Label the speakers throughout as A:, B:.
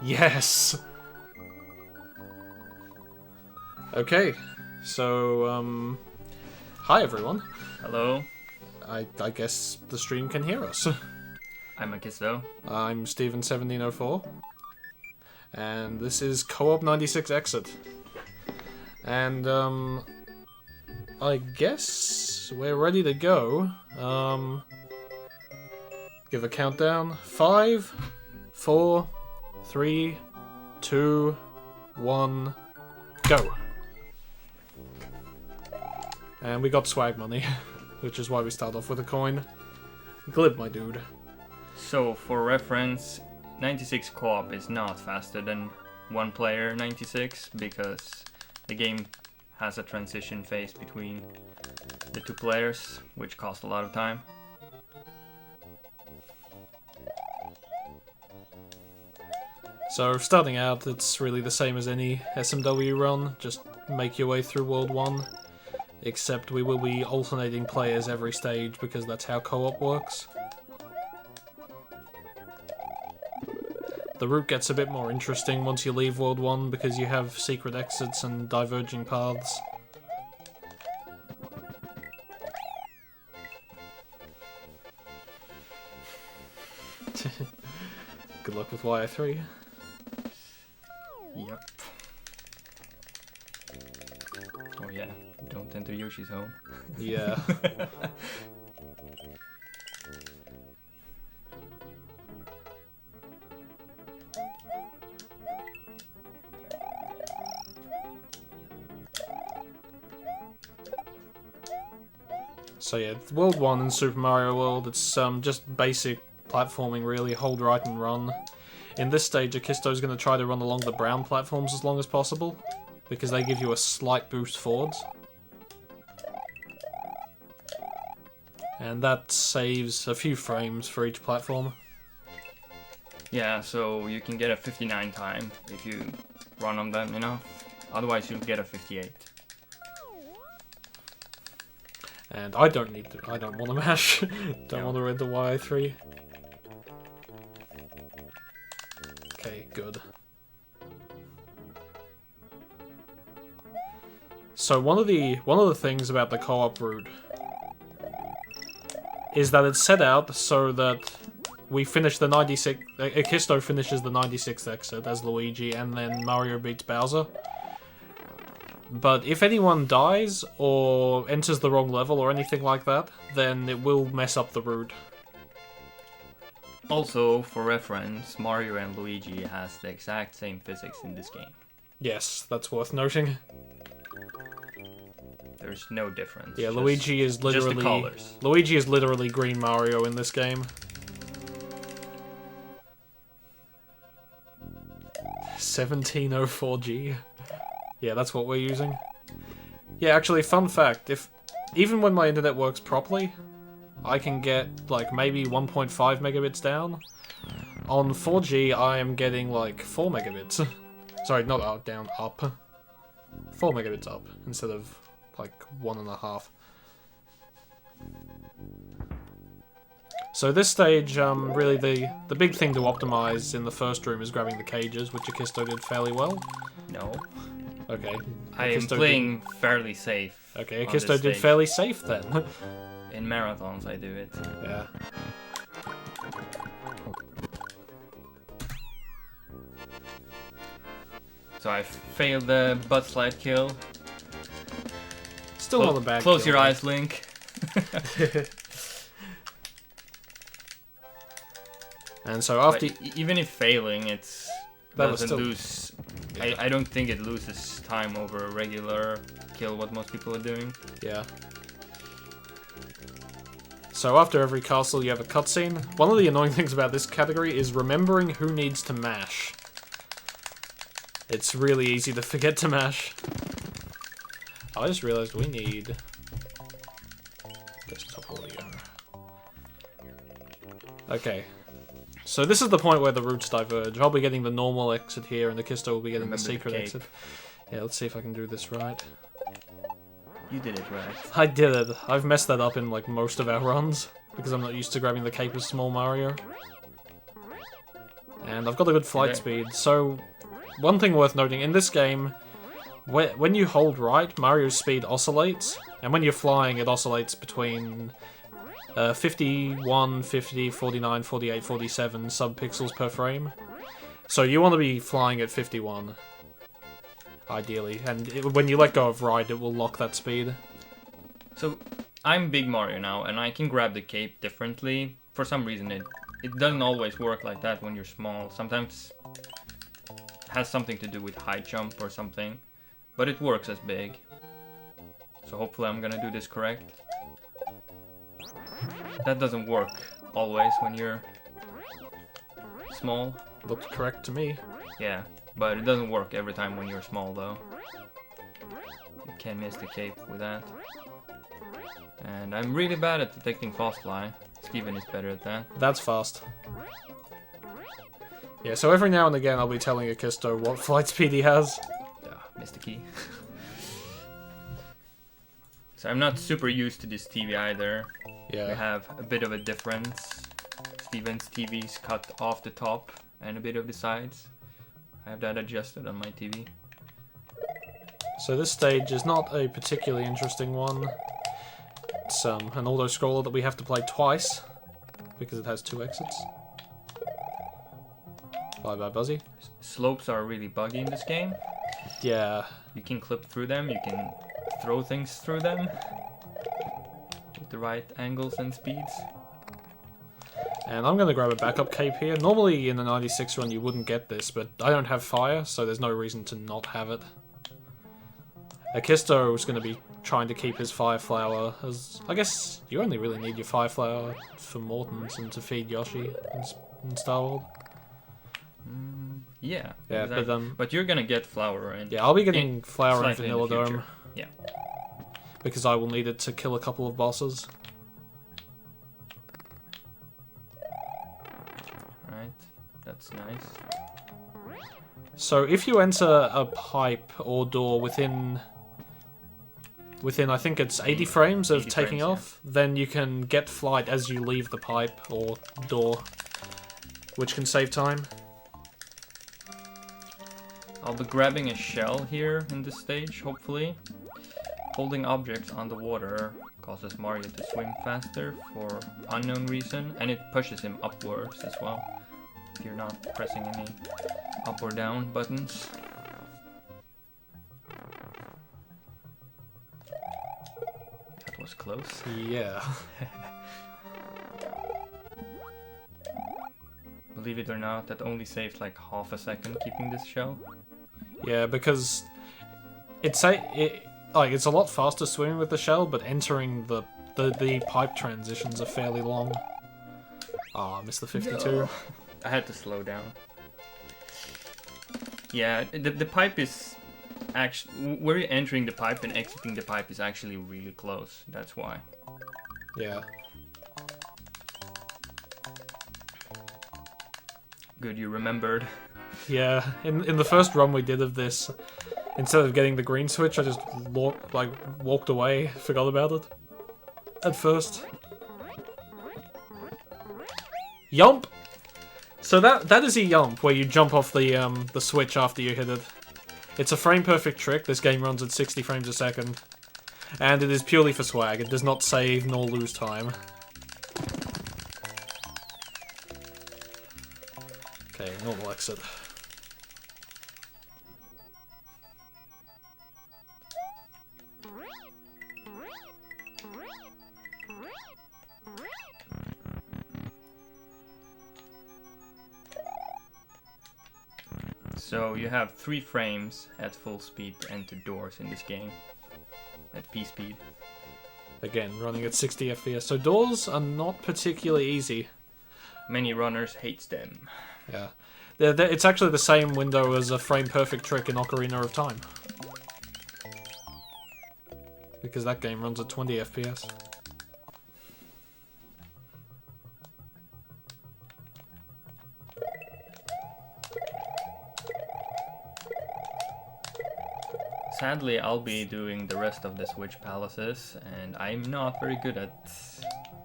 A: Yes! Okay, so, hi everyone.
B: Hello,
A: I guess the stream can hear us.
B: I'm Akisto.
A: I'm Stephen1704, and this is Co-op 96 Exit. And, I guess we're ready to go. Give a countdown. 5, 4, 3, 2, 1, go. And we got swag money, which is why we start off with a coin. Glib, my dude.
B: So, for reference, 96 co-op is not faster than one player 96 because the game has a transition phase between the two players, which costs a lot of time.
A: So, starting out, it's really the same as any SMW run, just make your way through World 1. Except we will be alternating players every stage because that's how co-op works. The route gets a bit more interesting once you leave World 1 because you have secret exits and diverging paths. Good luck with YI3.
B: Yep. Oh yeah, don't enter Yoshi's home.
A: Yeah. So yeah, World 1 in Super Mario World, it's just basic platforming really, hold right and run. In this stage, Akisto's going to try to run along the brown platforms as long as possible, because they give you a slight boost forwards. And that saves a few frames for each platform.
B: Yeah, so you can get a 59 time if you run on them enough. Otherwise you'll get a 58.
A: And I don't want to mash. Don't
B: No.
A: want to read the YI3. Okay, good. So one of the things about the co-op route is that it's set out so that we finish the 96. Akisto finishes the 96th exit as Luigi, and then Mario beats Bowser. But if anyone dies or enters the wrong level or anything like that, then it will mess up the route.
B: Also, for reference, Mario and Luigi has the exact same physics in this game.
A: Yes, that's worth noting.
B: There's no difference.
A: Yeah,
B: just-
A: Luigi is literally
B: just the colors.
A: Luigi is literally Green Mario in this game. 1704G. Yeah, that's what we're using. Yeah, actually, fun fact, even when my internet works properly, I can get like maybe 1.5 megabits down. On 4G, I am getting like 4 megabits. Sorry, not up, down, up. 4 megabits up instead of like 1.5. So this stage, really the big thing to optimize in the first room is grabbing the cages, which Akisto did fairly well.
B: No.
A: Okay.
B: I am
A: Akisto
B: playing fairly safe.
A: Okay,
B: on this
A: Akisto did
B: stage.
A: fairly safe then.
B: In marathons, I do it.
A: Yeah.
B: So I failed the butt slide kill.
A: Still not a bad
B: Close
A: kill,
B: your
A: though.
B: eyes, Link.
A: And so after...
B: But even if failing, it's
A: That was
B: doesn't
A: still-
B: lose.
A: Yeah.
B: I don't think it loses time over a regular kill. What most people are doing.
A: Yeah. So after every castle you have a cutscene. One of the annoying things about this category is remembering who needs to mash. It's really easy to forget to mash. I just realized we need desktop audio. Okay. So this is the point where the routes diverge. I'll be getting the normal exit here, and Akisto will be getting
B: Remember
A: the
B: the
A: secret
B: cape.
A: exit. Yeah, let's see if I can do this right.
B: You did it right.
A: I did it. I've messed that up in like most of our runs because I'm not used to grabbing the cape as small Mario. And I've got a good flight
B: Okay.
A: speed. So, one thing worth noting, in this game, when you hold right, Mario's speed oscillates. And when you're flying, it oscillates between 51, 50, 49, 48, 47 sub-pixels per frame. So you want to be flying at 51, ideally. And when you let go of right, it will lock that speed.
B: So I'm Big Mario now, and I can grab the cape differently. For some reason, it doesn't always work like that when you're small. Sometimes it has something to do with high jump or something, but it works as big. So hopefully I'm gonna do this correct. That doesn't work always when you're small.
A: Looked correct to me.
B: Yeah, but it doesn't work every time when you're small though. You can't miss the cape with that. And I'm really bad at detecting fast fly. Steven is better at that.
A: That's fast. Yeah, so every now and again I'll be telling Akisto what flight speed he has.
B: Missed the key. So I'm not super used to this TV either. We
A: Yeah.
B: have a bit of a difference. Steven's TV's cut off the top and a bit of the sides. I have that adjusted on my TV.
A: So this stage is not a particularly interesting one. It's an auto-scroller that we have to play twice, because it has 2 exits. Bye-bye, Buzzy.
B: Slopes are really buggy in this game.
A: Yeah.
B: You can clip through them, you can throw things through them with the right angles and speeds.
A: And I'm going to grab a backup cape here. Normally in the 96 run you wouldn't get this, but I don't have fire, so there's no reason to not have it. Akisto is going to be trying to keep his fire flower, as I guess you only really need your fire flower for Mortons and to feed Yoshi in Star World.
B: Yeah,
A: Yeah,
B: exactly. But you're gonna get flower and
A: yeah, I'll be getting flower in
B: slightly in the
A: Vanilla Dome.
B: future. Yeah.
A: Because I will need it to kill a couple of bosses.
B: Right, that's nice.
A: So if you enter a pipe or door within I think it's 80 frames of
B: 80
A: taking
B: frames,
A: off, then you can get flight as you leave the pipe or door, which can save time.
B: I'll be grabbing a shell here in this stage, hopefully. Holding objects on the water causes Mario to swim faster for unknown reason, and it pushes him upwards as well, if you're not pressing any up or down buttons. That was close.
A: Yeah.
B: Believe it or not, that only saved like half a second keeping this shell.
A: Yeah, because it's a lot faster swimming with the shell, but entering the pipe transitions are fairly long. Oh, I missed the 52.
B: No. I had to slow down. Yeah, the pipe is actually where you're entering the pipe and exiting the pipe is actually really close. That's why.
A: Yeah.
B: Good, you remembered.
A: Yeah, in the first run we did of this, instead of getting the green switch, I just walked away, forgot about it. At first. Yump! So that is a yump, where you jump off the switch after you hit it. It's a frame-perfect trick. This game runs at 60 frames a second. And it is purely for swag. It does not save nor lose time. Okay, normal exit.
B: So you have 3 frames at full speed to enter doors in this game. At P speed.
A: Again, running at 60 FPS. So doors are not particularly easy.
B: Many runners hates them.
A: Yeah. It's actually the same window as a frame-perfect trick in Ocarina of Time. Because that game runs at 20 FPS.
B: Sadly, I'll be doing the rest of the Switch Palaces, and I'm not very good at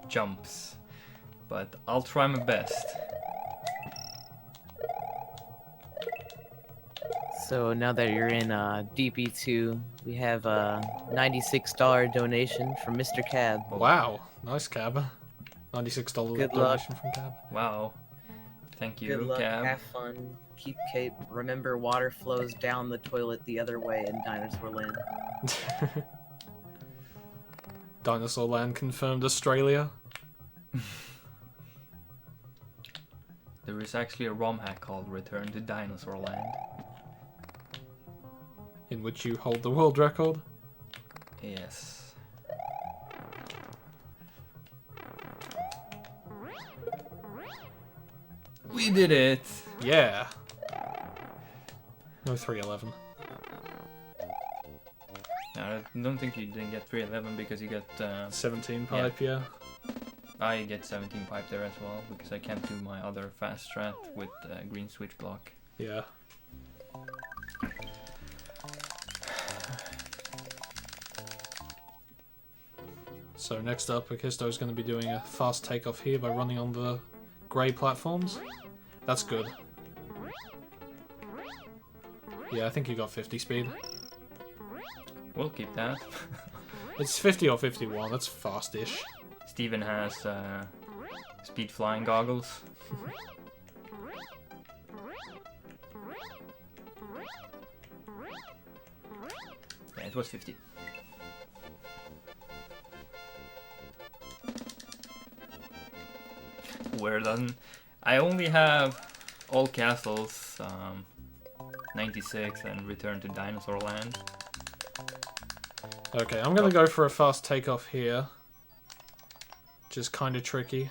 B: jumps, but I'll try my best.
C: So now that you're in DP2, we have a $96 donation from Mr. Cab.
A: Wow, nice Cab. $96
C: Good
A: donation from Cab.
B: Wow. Thank you,
C: Good luck,
B: Cab.
C: have fun, keep cape. Remember, water flows down the toilet the other way in Dinosaur Land.
A: Dinosaur Land confirmed Australia.
B: There is actually a ROM hack called Return to Dinosaur Land.
A: In which you hold the world record.
B: Yes. We did it!
A: Yeah. No 311.
B: No, I don't think you didn't get 311 because you got
A: 17 pipe, yeah.
B: I get 17 pipe there as well because I can't do my other fast strat with green switch block.
A: Yeah. So next up, Akisto is going to be doing a fast takeoff here by running on the grey platforms. That's good. Yeah, I think you got 50 speed.
B: We'll keep that.
A: It's 50 or 51, that's fast-ish.
B: Steven has speed flying goggles. Yeah, it was 50. We're done. I only have all castles, 96 and Return to Dinosaur Land.
A: Okay, I'm gonna go for a fast takeoff here. Which is kinda tricky.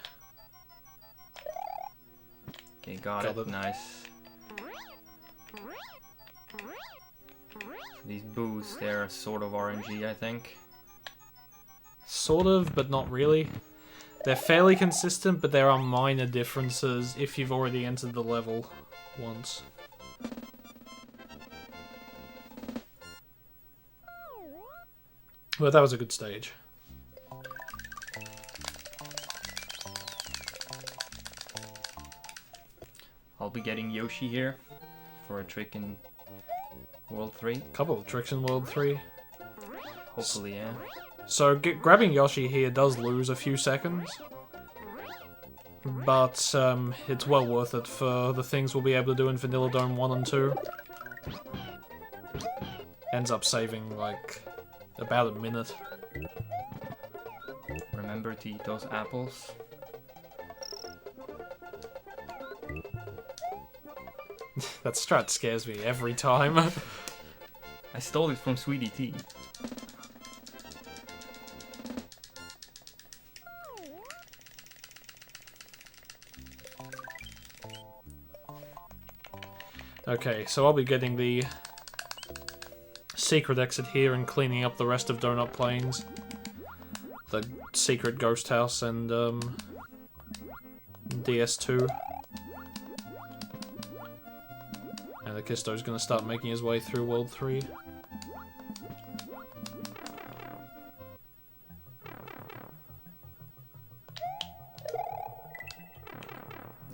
B: Okay, got
A: Got
B: it.
A: it.
B: Nice. So these boosts, they're sort of RNG, I think.
A: Sort of, but not really. They're fairly consistent, but there are minor differences if you've already entered the level once. But that was a good stage.
B: I'll be getting Yoshi here for a trick in World 3.
A: Couple of tricks in World 3.
B: Hopefully, yeah.
A: So grabbing Yoshi here does lose a few seconds. But it's well worth it for the things we'll be able to do in Vanilla Dome 1 and 2. Ends up saving, like, about a minute.
B: Remember to eat those apples.
A: That strat scares me every time.
B: I stole it from Sweetie T.
A: Okay, so I'll be getting the secret exit here and cleaning up the rest of Donut Plains. The secret ghost house and DS2. And Akisto's gonna start making his way through World 3.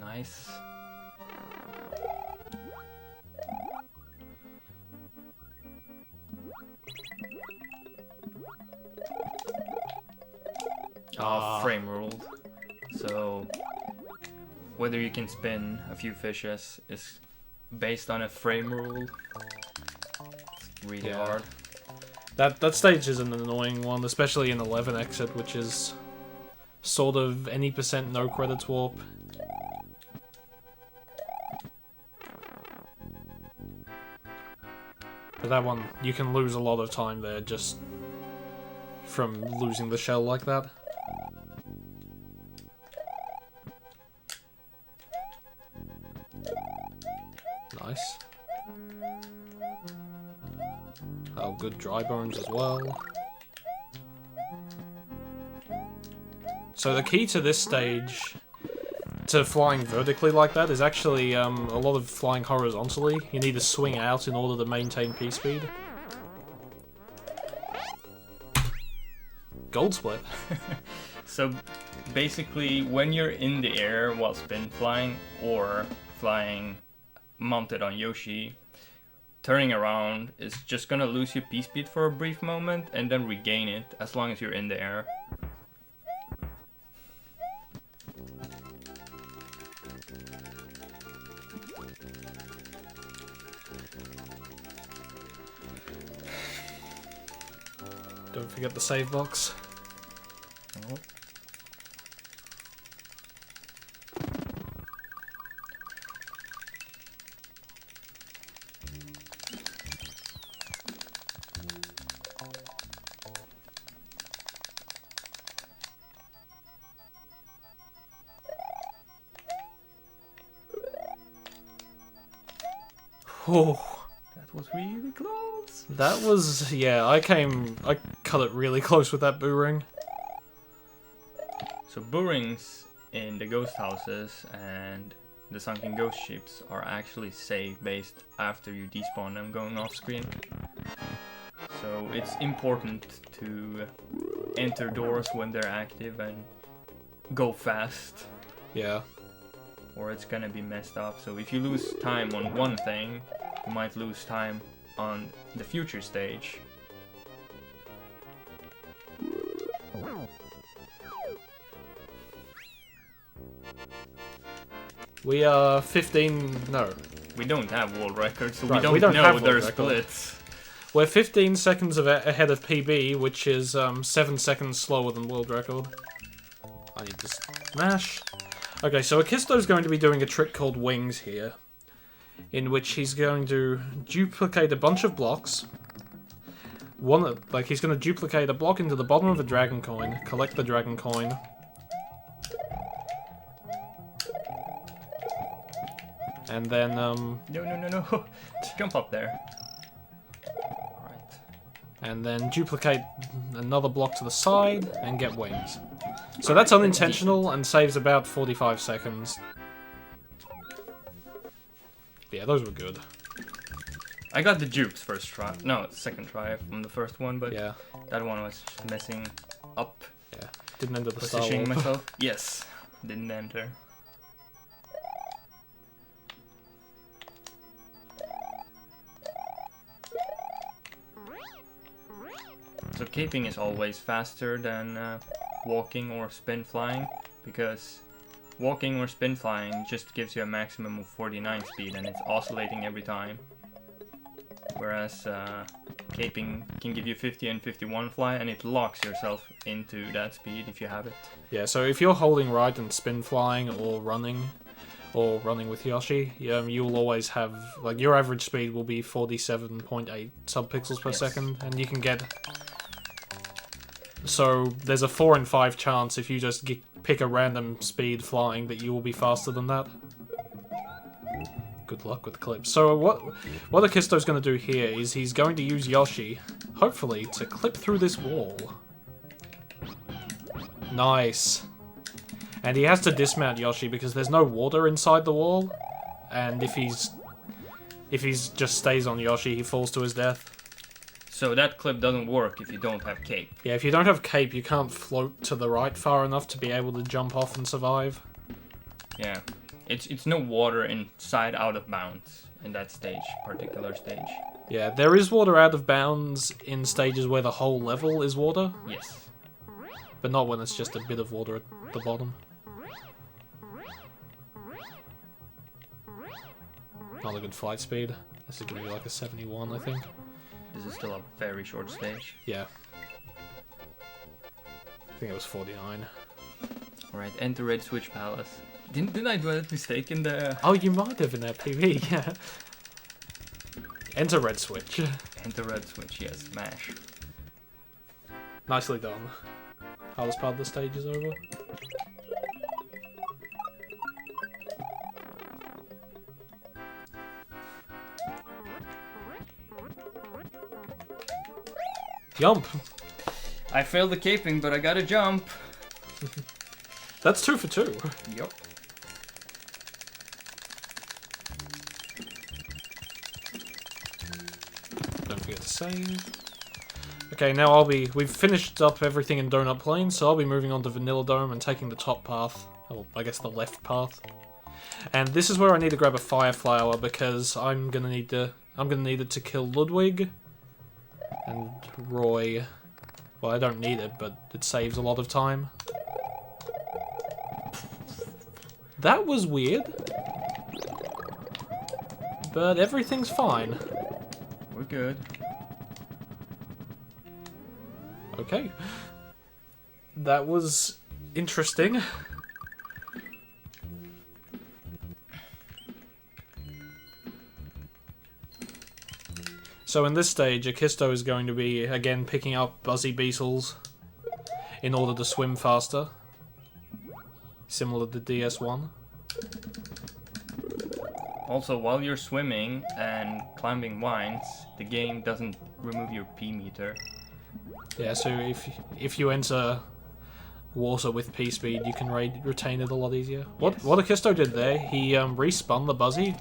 B: Nice. Frame ruled. So whether you can spin a few fishes is based on a frame rule. It's really
A: Yeah.
B: hard.
A: That stage is an annoying one, especially in 11 exit, which is sort of any percent no credits warp. But that one, you can lose a lot of time there just from losing the shell like that. Nice. Oh, good dry bones as well. So the key to this stage, to flying vertically like that, is actually a lot of flying horizontally. You need to swing out in order to maintain P-speed. Gold split.
B: So basically, when you're in the air while spin flying or flying mounted on Yoshi, turning around is just gonna lose your P-speed for a brief moment and then regain it as long as you're in the air.
A: Don't forget the save box.
B: Oh.
A: Oh,
B: That was really close.
A: that was, yeah, I cut it really close with that boo ring.
B: So boo rings in the ghost houses and the sunken ghost ships are actually save based after you despawn them going off screen. So it's important to enter doors when they're active and go fast,
A: Yeah.
B: or it's gonna be messed up. So if you lose time on one thing, you might lose time on the future stage.
A: We are 15, no.
B: We don't have world records, so
A: Right,
B: we don't know
A: have
B: their
A: world record.
B: splits.
A: We're 15 seconds ahead of PB, which is 7 seconds slower than world record. I need to smash. Okay, so Akisto's going to be doing a trick called Wings here, in which he's going to duplicate a bunch of blocks. He's going to duplicate a block into the bottom of a dragon coin, collect the dragon coin. And then,
B: No. Jump up there. Alright.
A: and then duplicate another block to the side and get wings. So that's unintentional and saves about 45 seconds. Yeah, those were good.
B: I got the dupes first try. No, second try from the first one, but
A: Yeah,
B: that one was just messing up.
A: yeah. Didn't enter the star
B: Positioning
A: warp.
B: myself. Yes. Didn't enter. So caping is always faster than walking or spin flying, because walking or spin flying just gives you a maximum of 49 speed and it's oscillating every time. Whereas caping can give you 50 and 51 fly and it locks yourself into that speed if you have it.
A: Yeah, so if you're holding right and spin flying or running with Yoshi, you'll always have, like, your average speed will be 47.8 subpixels per
B: Yes.
A: second, and you can get... So there's a 4 in 5 chance if you just pick a random speed flying that you will be faster than that. Good luck with clips. So what Akisto's going to do here is he's going to use Yoshi, hopefully, to clip through this wall. Nice. And he has to dismount Yoshi because there's no water inside the wall, and if he's just stays on Yoshi, he falls to his death.
B: So that clip doesn't work if you don't have cape.
A: Yeah, if you don't have cape, you can't float to the right far enough to be able to jump off and survive.
B: Yeah. It's no water inside out of bounds in that particular stage.
A: Yeah, there is water out of bounds in stages where the whole level is water,
B: Yes.
A: but not when it's just a bit of water at the bottom. Not a good flight speed. This is going to be like a 71, I think.
B: This is still a very short stage.
A: Yeah. I think it was 49.
B: Alright, enter Red Switch Palace. Didn't I do that mistake in the...
A: Oh, you might have in that PV, yeah. Enter red switch.
B: Enter Red Switch, yes, smash.
A: Nicely done. Hardest part of the stage is over. Jump!
B: I failed the caping, but I got a jump.
A: That's 2 for 2.
B: Yup.
A: Don't forget to save. Okay, now we've finished up everything in Donut Plain, so I'll be moving on to Vanilla Dome and taking the top path. Or, I guess the left path. And this is where I need to grab a Fire Flower, because I'm gonna need to I'm gonna need it to kill Ludwig and Roy. Well, I don't need it, but it saves a lot of time. That was weird. But everything's fine.
B: We're good.
A: Okay. That was interesting. So in this stage, Akisto is going to be, again, picking up Buzzy Beetles in order to swim faster. Similar to DS1.
B: Also, while you're swimming and climbing vines, the game doesn't remove your P meter.
A: Yeah, so if you enter water with P speed, you can retain it a lot easier. What Akisto did there, he respun the Buzzy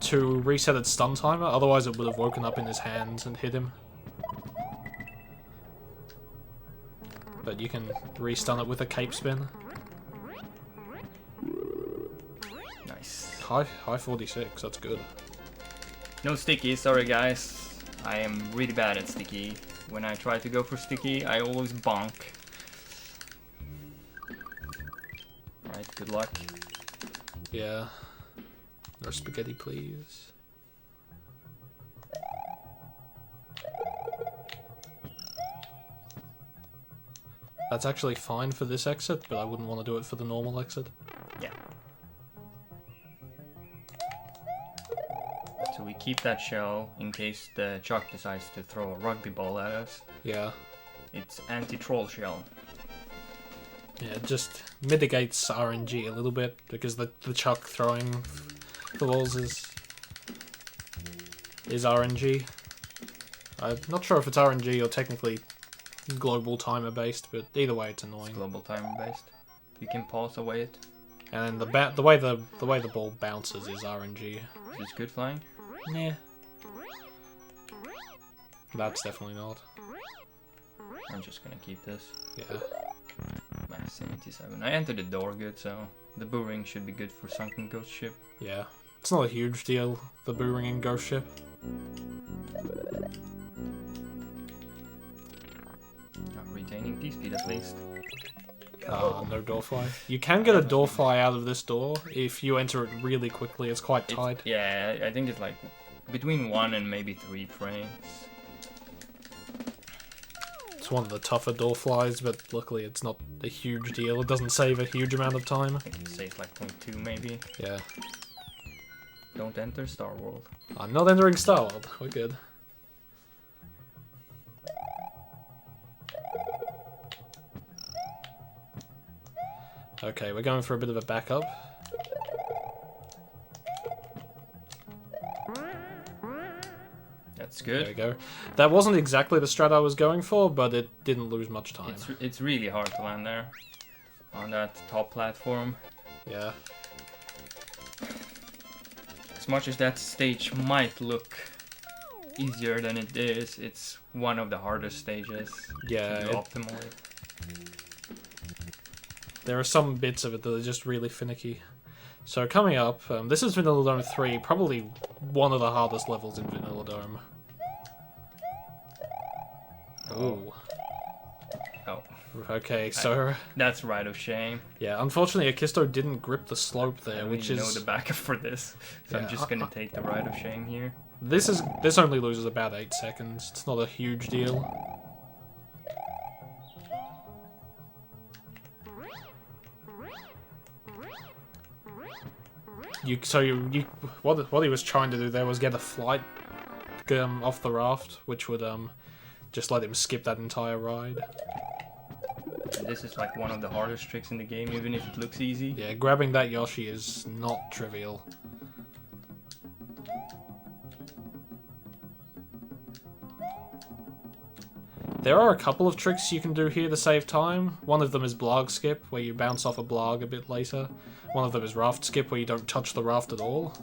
A: to reset its stun timer, otherwise it would have woken up in his hands and hit him. But you can restun it with a cape spin.
B: Nice.
A: High 46, that's good.
B: No sticky, sorry guys. I am really bad at sticky. When I try to go for sticky, I always bonk. Alright, good luck.
A: Yeah. No spaghetti, please. That's actually fine for this exit, but I wouldn't want to do it for the normal exit.
B: Yeah. So we keep that shell in case the Chuck decides to throw a rugby ball at us.
A: Yeah.
B: It's anti-troll shell.
A: Yeah, it just mitigates RNG a little bit, because the Chuck throwing the balls is RNG. I'm not sure if it's RNG or technically global timer based, but either way it's annoying.
B: It's global timer based. You can pause away it.
A: And the way the ball bounces is RNG.
B: Is this good flying?
A: Yeah. That's definitely not.
B: I'm just gonna keep this.
A: Yeah.
B: Max 77. I entered the door good, so the boo ring should be good for sunken ghost ship.
A: Yeah. It's not a huge deal, the boo ring and ghost ship.
B: Not retaining P-speed at least.
A: No door fly. You can get a door fly out of this door if you enter it really quickly. It's quite tight.
B: Yeah, I think it's like between 1 and maybe 3 frames.
A: It's one of the tougher door flies, but luckily it's not a huge deal. It doesn't save a huge amount of time.
B: I think it saves like 0.2 maybe.
A: Yeah.
B: Don't enter Star World.
A: I'm not entering Star World. We're good. Okay, we're going for a bit of a backup.
B: That's good.
A: There we go. That wasn't exactly the strat I was going for, but it didn't lose much time.
B: It's really hard to land there on that top platform.
A: Yeah.
B: As much as that stage might look easier than it is, it's one of the hardest stages
A: Yeah.
B: to do optimally.
A: There are some bits of it that are just really finicky. So coming up, this is Vanilla Dome 3, probably one of the hardest levels in Vanilla Dome. Ooh.
B: Oh.
A: Okay, so...
B: That's right of shame.
A: Yeah, unfortunately Akisto didn't grip the slope there,
B: I don't
A: which
B: even
A: is...
B: know the backup for this, so
A: Yeah,
B: I'm just gonna take the right of shame here.
A: This only loses about 8 seconds. It's not a huge deal. What he was trying to do there was get a flight off the raft, which would just let him skip that entire ride.
B: And this is like one of the hardest tricks in the game, even if it looks easy.
A: Yeah, grabbing that Yoshi is not trivial. There are a couple of tricks you can do here to save time. One of them is blarg skip, where you bounce off a blarg a bit later. One of them is raft skip, where you don't touch the raft at all.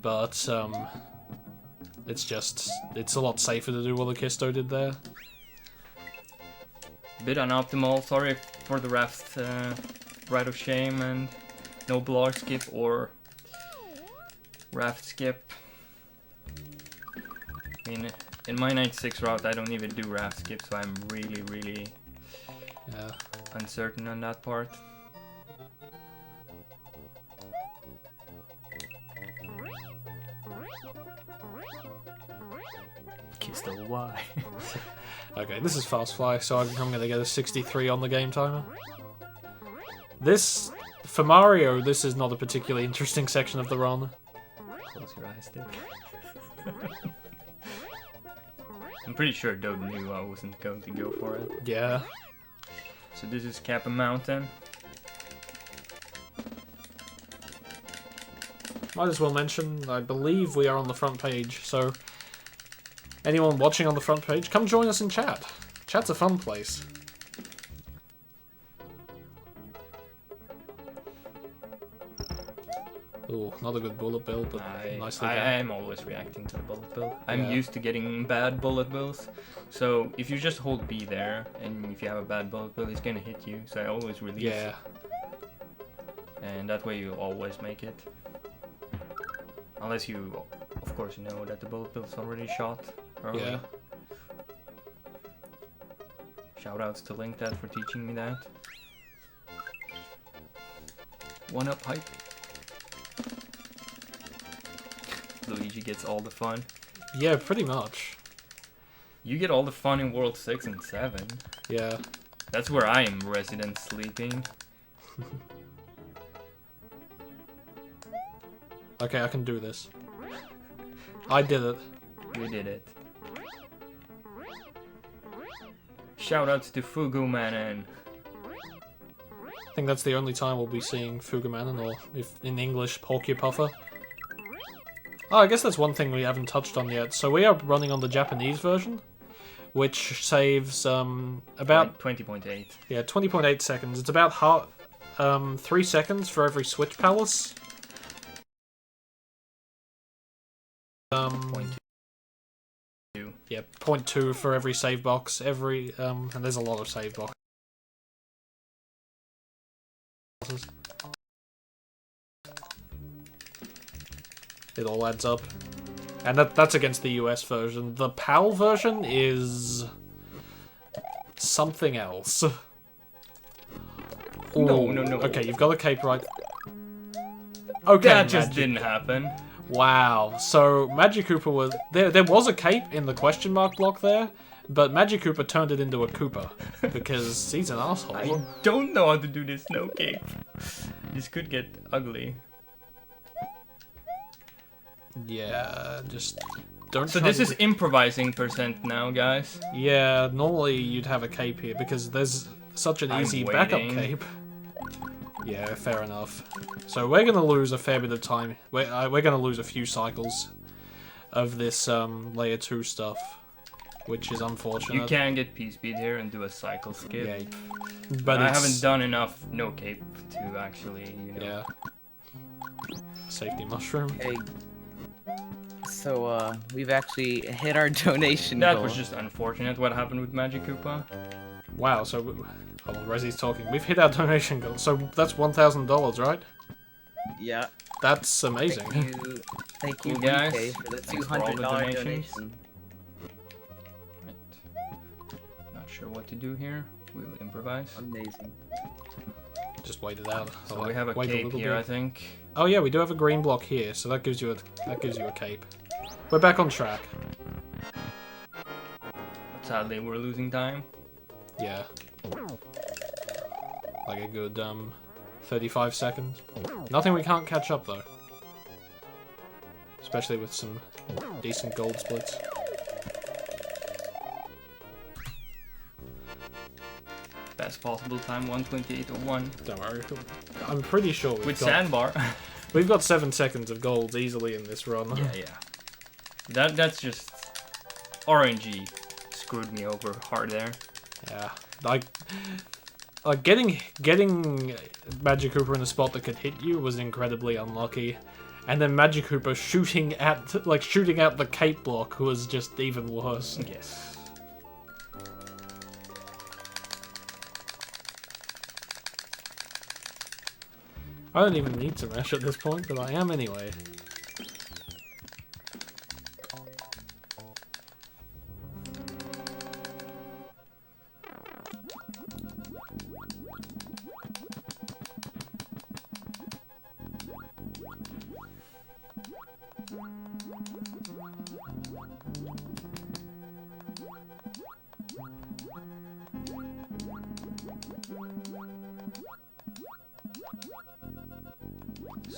A: But, it's a lot safer to do what Akisto did there.
B: Bit unoptimal, sorry for the raft right of shame and no blarg skip or Raft skip. I mean, in my 96 route, I don't even do raft skip, so I'm really
A: Yeah.
B: uncertain on that part. Kiss the Y.
A: Okay, this is fast fly, so I'm gonna get a 63 on the game timer. This, for Mario, this is not a particularly interesting section of the run.
B: Close your eyes, dude. I'm pretty sure Dode knew I wasn't going to go for it.
A: Yeah.
B: So this is Kappa Mountain.
A: Might as well mention, I believe we are on the front page, so anyone watching on the front page, come join us in chat. Chat's a fun place. Ooh, not a good bullet bill, but nicely done.
B: I'm always reacting to the bullet bill. I'm
A: Yeah.
B: used to getting bad bullet bills. So if you just hold B there, and if you have a bad bullet bill, it's gonna hit you. So I always release.
A: Yeah.
B: And that way you always make it. Unless you, of course, know that the bullet bill's already shot early.
A: Yeah.
B: Shoutouts to LinkDad for teaching me that. One up hype. Luigi gets all the fun.
A: Yeah, pretty much.
B: You get all the fun in World 6 and 7.
A: Yeah.
B: That's where I am resident sleeping.
A: Okay, I can do this. I did it.
B: You did it. Shoutouts to Fugumanen.
A: I think that's the only time we'll be seeing Fugamanen, or if in English, Porcupuffer. Oh, I guess that's one thing we haven't touched on yet. So we are running on the Japanese version, which saves about
B: 20.8.
A: yeah 20.8 seconds. It's about 3 seconds for every switch palace.
B: 0.2.
A: Yeah, 0.2 for every save box. And there's a lot of save boxes. It all adds up. And that's against the US version. The PAL version is something else.
B: No.
A: Okay, you've got a cape right. Okay,
B: That just
A: Magic.
B: didn't happen.
A: Wow. So Magic Koopa was there was a cape in the question mark block there, but Magic Koopa turned it into a Koopa because he's an asshole.
B: I don't know how to do this no cape. This could get ugly.
A: Yeah, just don't.
B: So
A: try
B: this
A: to-
B: is improvising percent now, guys.
A: Yeah, normally you'd have a cape here because there's such an
B: I'm
A: easy backup
B: waiting.
A: cape. Yeah, fair enough. So we're gonna lose a fair bit of time. We're gonna lose a few cycles of this layer 2 stuff, which is unfortunate.
B: You can get P-speed here and do a cycle skip.
A: Yeah, but
B: I
A: it's-
B: haven't done enough no cape to actually, you know.
A: Yeah. Safety mushroom.
C: Okay. So, we've actually hit our donation
B: That
C: goal.
B: was just unfortunate what happened with Magic Koopa.
A: Wow. So, hold on, Rezzy's talking. We've hit our donation goal. So that's $1,000, right?
C: Yeah.
A: That's amazing.
C: Thank you,
B: Cool, guys.
C: BK, for the
B: Thanks for all the
C: $200
B: donations.
C: donation.
B: Right. Not sure what to do here. We'll improvise.
C: Amazing.
A: Just wait it out.
B: So
A: I'll
B: we have a
A: wait
B: cape
A: little
B: here, I
A: bit.
B: think.
A: Oh yeah, we do have a green block here, so that gives you a cape. We're back on track.
B: But sadly, we're losing time.
A: Yeah. Like a good 35 seconds. Nothing we can't catch up though. Especially with some decent gold splits.
B: Best possible time, 1:28:01.
A: Don't worry. I'm pretty sure
B: With sandbar.
A: we've got 7 seconds of golds easily in this run.
B: Yeah. That's just RNG screwed me over hard there.
A: Yeah. Like getting Magic Koopa in a spot that could hit you was incredibly unlucky. And then Magic Koopa shooting out the cape block was just even worse.
B: Yes.
A: I don't even need to mesh at this point, but I am anyway.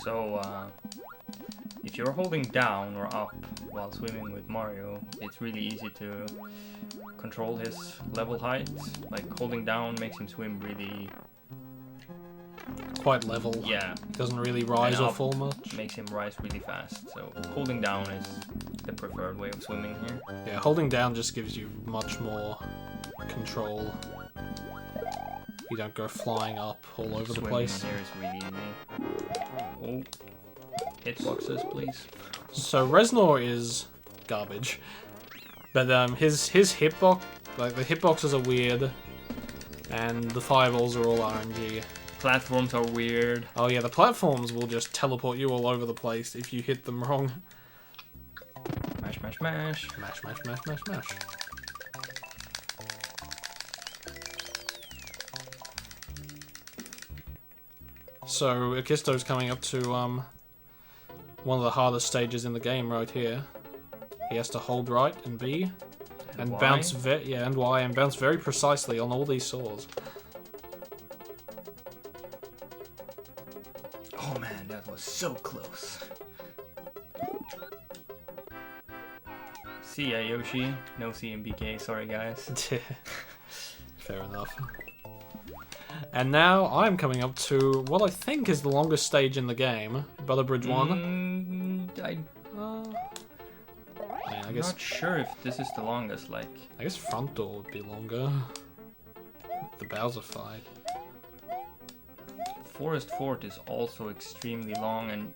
B: So, if you're holding down or up while swimming with Mario, it's really easy to control his level height. Like, holding down makes him swim really...
A: Quite level.
B: Yeah.
A: Doesn't really rise
B: And
A: or
B: up
A: fall much.
B: makes him rise really fast. So, holding down is the preferred way of swimming here.
A: Yeah, holding down just gives you much more control. You don't go flying up all over the
B: Swimming
A: place.
B: here is really easy. Oh. Hitboxes, please.
A: So Reznor is garbage. But his hitbox, like the hitboxes are weird. And the fireballs are all RNG.
B: Platforms are weird.
A: Oh yeah, the platforms will just teleport you all over the place if you hit them wrong.
B: Mash, mash, mash.
A: Mash, mash, mash, mash, mash. So Akisto's coming up to one of the hardest stages in the game right here. He has to hold right and B and
B: Y?
A: bounce and Y and bounce very precisely on all these saws.
B: Oh man, that was so close. See ya, Yoshi. No CMBK, sorry guys.
A: Fair enough. And now I'm coming up to what I think is the longest stage in the game, Butter Bridge 1.
B: Man,
A: I
B: I'm
A: guess
B: not sure if this is the longest, like...
A: I guess front door would be longer. The Bowser fight.
B: Forest Fort is also extremely long, and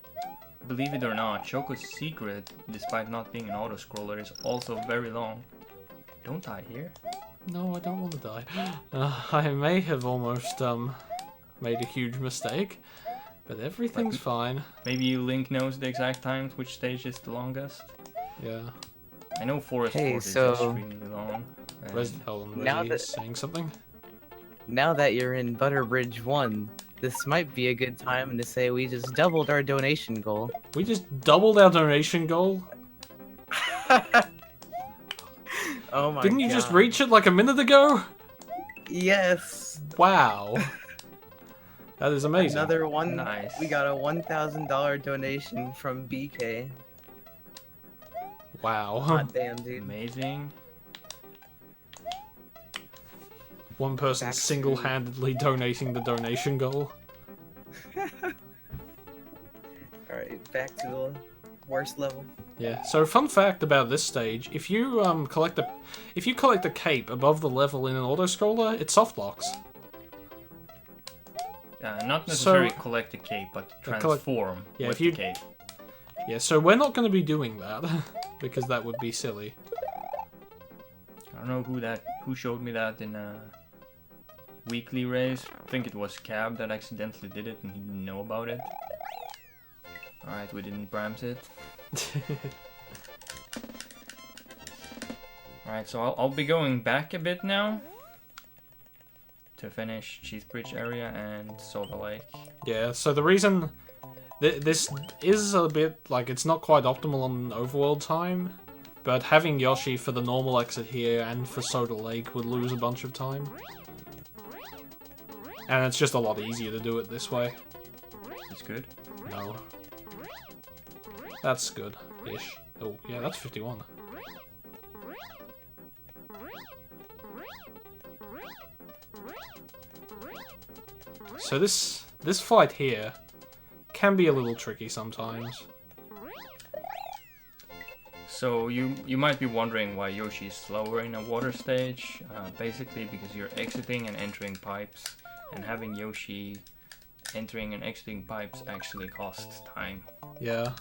B: believe it or not, Choco's secret, despite not being an auto-scroller, is also very long. Don't die here.
A: No, I don't want to die. I may have almost made a huge mistake, but everything's fine.
B: Maybe Link knows the exact times which stage is the longest.
A: Yeah.
B: I know Forest Fort is
C: so-
B: extremely long. and-
A: Hold on,
C: Now
A: Reggie
C: that-
A: is saying something.
C: Now that you're in Butter Bridge 1, this might be a good time to say we just doubled our donation goal.
A: We just doubled our donation goal.
C: Oh my god.
A: Didn't you just reach it like a minute ago?
C: Yes!
A: Wow. That is amazing.
C: Another one.
B: Nice.
C: We got a $1,000 donation from BK.
A: Wow.
C: Hot damn, dude.
B: Amazing.
A: One person
C: Back to-
A: single-handedly donating the donation goal.
C: Alright, back to the worst level.
A: Yeah. So, fun fact about this stage: if you collect a cape above the level in an auto-scroller, it soft locks.
B: Not necessarily
A: So-
B: collect the cape, but
A: collect-
B: transform
A: Yeah,
B: with
A: if you-
B: the cape.
A: Yeah. So we're not going to be doing that because that would be silly.
B: I don't know who showed me that in a weekly race. I think it was Cab that accidentally did it and he didn't know about it. Alright, we didn't Brams it. Alright, so I'll be going back a bit now to finish Cheese Bridge area and Soda Lake.
A: Yeah. So the reason this is a bit like it's not quite optimal on overworld time, but having Yoshi for the normal exit here and for Soda Lake would lose a bunch of time. And it's just a lot easier to do it this way.
B: It's good.
A: No. That's good-ish. Oh, yeah, that's 51. So this fight here can be a little tricky sometimes.
B: So you might be wondering why Yoshi is slower in a water stage. Basically because you're exiting and entering pipes, and having Yoshi entering and exiting pipes actually costs time.
A: Yeah.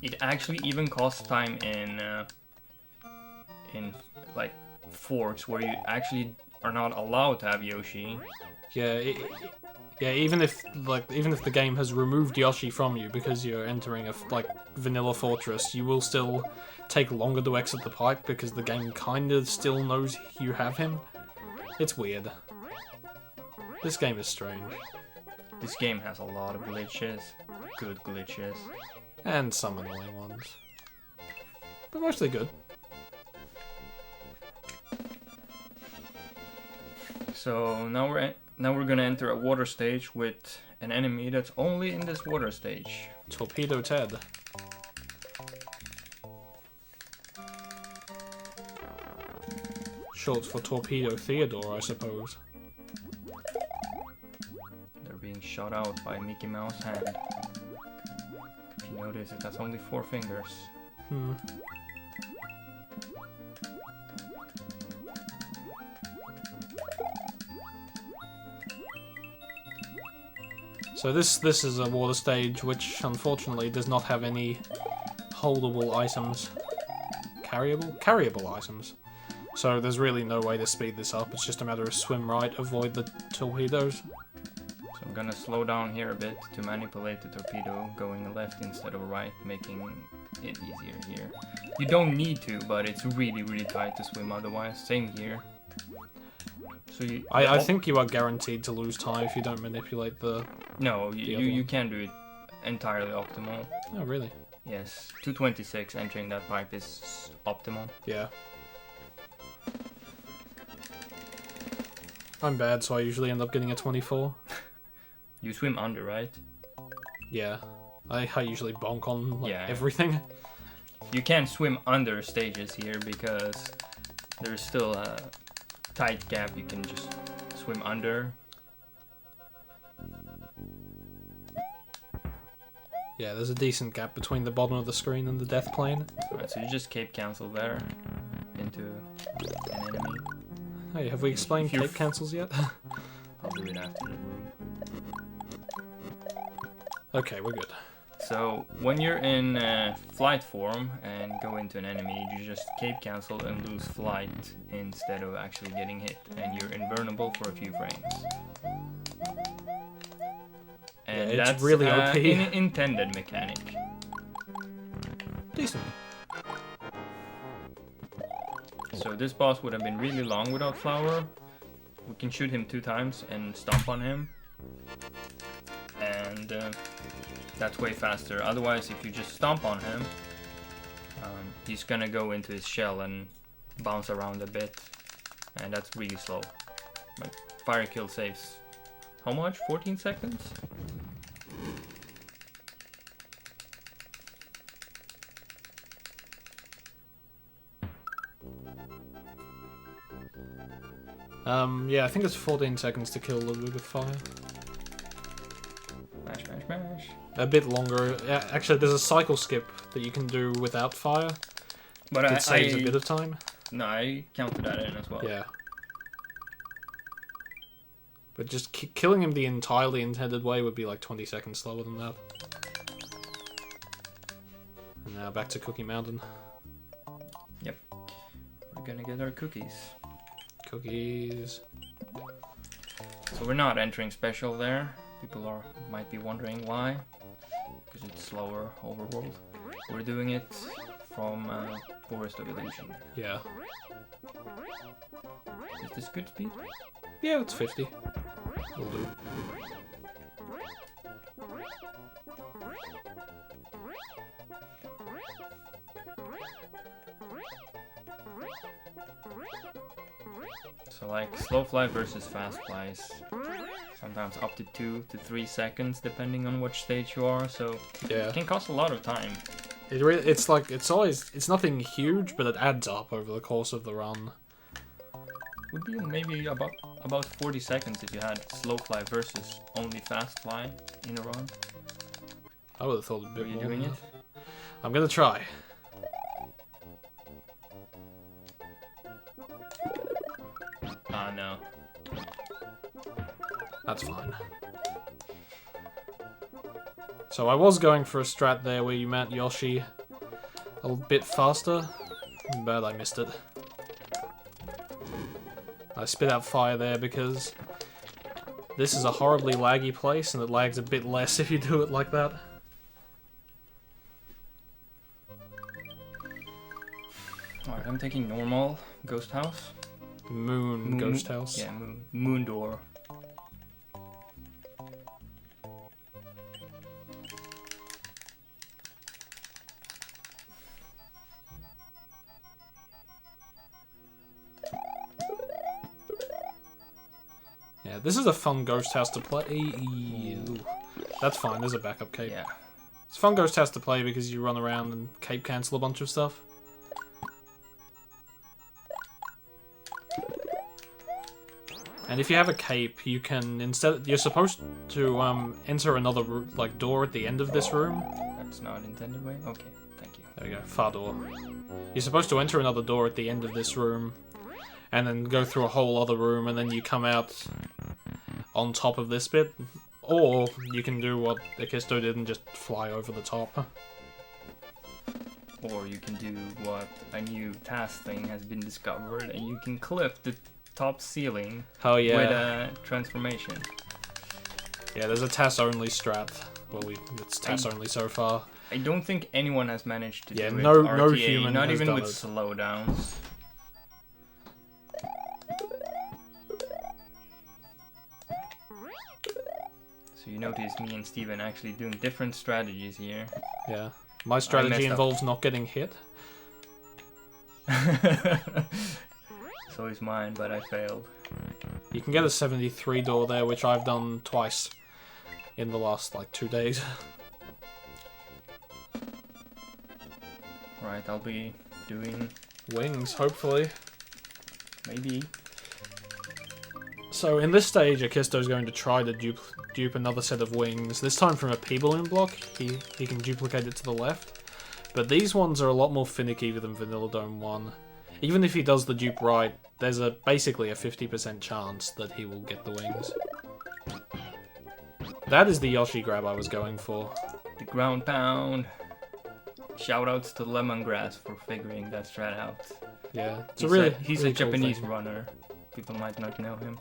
B: It actually even costs time in like forks where you actually are not allowed to have Yoshi.
A: Yeah, yeah. Even if the game has removed Yoshi from you because you're entering a vanilla fortress, you will still take longer to exit the pipe because the game kind of still knows you have him. It's weird. This game is strange.
B: This game has a lot of glitches, good glitches.
A: And some annoying ones. But mostly good.
B: So now we're gonna enter a water stage with an enemy that's only in this water stage.
A: Torpedo Ted. Short for Torpedo Theodore, I suppose.
B: They're being shot out by Mickey Mouse hand. If you notice, it has only 4 fingers.
A: Hmm. So this is a water stage which unfortunately does not have any holdable items. Carryable items. So there's really no way to speed this up, it's just a matter of swim right, avoid the torpedoes.
B: So I'm gonna slow down here a bit to manipulate the torpedo, going left instead of right, making it easier here. You don't need to, but it's really, really tight to swim otherwise. Same here. So
A: I think you are guaranteed to lose time if you don't manipulate the...
B: No, you can do it entirely optimal.
A: Oh, really?
B: Yes, 226 entering that pipe is optimal.
A: Yeah. I'm bad, so I usually end up getting a 24.
B: You swim under, right?
A: Yeah. I usually bonk on like,
B: Yeah.
A: everything.
B: You can't swim under stages here because there's still a tight gap you can just swim under.
A: Yeah, there's a decent gap between the bottom of the screen and the death plane.
B: Alright, so you just cape cancel there into an enemy.
A: Hey, have we explained
B: If you're
A: cape cancels yet?
B: I'll do it after the room.
A: Okay, we're good.
B: So when you're in flight form and go into an enemy, you just cape cancel and lose flight instead of actually getting hit, and you're invulnerable for a few frames. And
A: Yeah, it's
B: that's
A: really OP.
B: an intended mechanic.
A: Decent.
B: So this boss would have been really long without Flower. We can shoot him 2 times and stomp on him. And that's way faster. Otherwise, if you just stomp on him, he's gonna go into his shell and bounce around a bit. And that's really slow. Like, fire kill saves how much? 14 seconds?
A: Yeah, I think it's 14 seconds to kill a little bit of fire.
B: Mash, mash, mash.
A: A bit longer. Yeah, actually, there's a cycle skip that you can do without fire.
B: But
A: It saves a bit of time.
B: No, I counted that in as well.
A: Yeah. But just killing him the entirely intended way would be like 20 seconds slower than that. And now back to Cookie Mountain.
B: Yep. We're gonna get our cookies.
A: Cookies.
B: So we're not entering special there. People might be wondering why. Because it's slower overworld. We're doing it from Forest of Illusion.
A: Yeah.
B: Is this good speed?
A: Yeah, it's 50. Will do.
B: So like slow fly versus fast flies. Sometimes up to 2 to 3 seconds depending on which stage you are, so
A: Yeah.
B: it can cost a lot of time.
A: It's nothing huge, but it adds up over the course of the run.
B: Would be maybe about 40 seconds if you had slow fly versus only fast fly in a run.
A: I would have thought a
B: Are
A: bit
B: you
A: more.
B: doing
A: than
B: it?
A: that. I'm gonna try.
B: Ah, no.
A: That's fine. So I was going for a strat there where you mount Yoshi a bit faster, but I missed it. I spit out fire there because this is a horribly laggy place and it lags a bit less if you do it like that.
B: Alright, I'm taking normal ghost house.
A: Moon Ghost House.
B: Yeah, moon door.
A: Yeah, this is a fun ghost house to play. Ooh. That's fine, there's a backup cape.
B: Yeah.
A: It's a fun ghost house to play because you run around and cape cancel a bunch of stuff. And if you have a cape, you can you're supposed to enter another like door at the end of this room.
B: That's not intended way. Okay, thank you.
A: There we go, far door. You're supposed to enter another door at the end of this room, and then go through a whole other room, and then you come out on top of this bit. Or you can do what Akisto did and just fly over the top.
B: Or you can do what a new task thing has been discovered, and you can clip the top ceiling
A: Oh yeah.
B: with a transformation.
A: Yeah, there's a TAS only strat. Well, it's TAS only so far.
B: I don't think anyone has managed to do it.
A: No
B: RTA,
A: human
B: not
A: has
B: even
A: done
B: with
A: it.
B: slowdowns. So you notice me and Steven actually doing different strategies here.
A: Yeah. My strategy
B: messed up.
A: involves not getting hit.
B: So is mine, but I failed.
A: You can get a 73 door there, which I've done twice in the last, like, 2 days.
B: Right, I'll be doing
A: Wings, hopefully.
B: maybe.
A: So in this stage, Akisto's going to try to dupe another set of wings. This time from a P-balloon block. He can duplicate it to the left. But these ones are a lot more finicky than Vanilla Dome 1. Even if he does the dupe right, there's basically a 50% chance that he will get the wings. That is the Yoshi grab I was going for.
B: The ground pound. Shoutouts to Lemongrass for figuring that strat out.
A: Yeah, it's
B: He's
A: a really
B: he's
A: really
B: a
A: cool
B: Japanese
A: thing.
B: runner. People might not know him.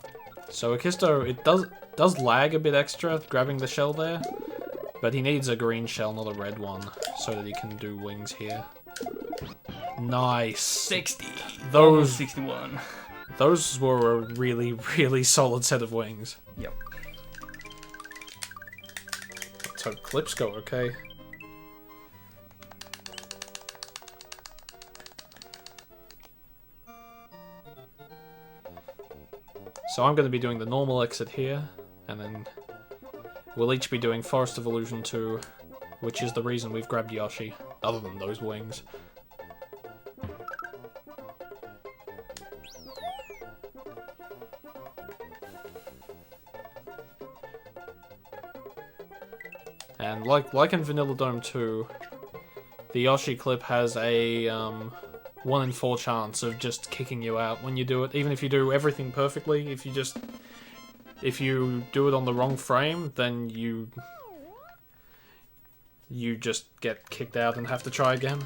A: So Akisto, it does lag a bit extra grabbing the shell there, but he needs a green shell, not a red one, so that he can do wings here. Nice.
B: 60.
A: Those-
B: Almost 61.
A: Those were a really, really solid set of wings.
B: Yep.
A: Let's hope clips go okay. So I'm going to be doing the normal exit here, and then we'll each be doing Forest of Illusion 2, which is the reason we've grabbed Yoshi, other than those wings. And like in Vanilla Dome 2, the Yoshi clip has a 1 in 4 chance of just kicking you out when you do it, even if you do everything perfectly. If you do it on the wrong frame, then you just get kicked out and have to try again.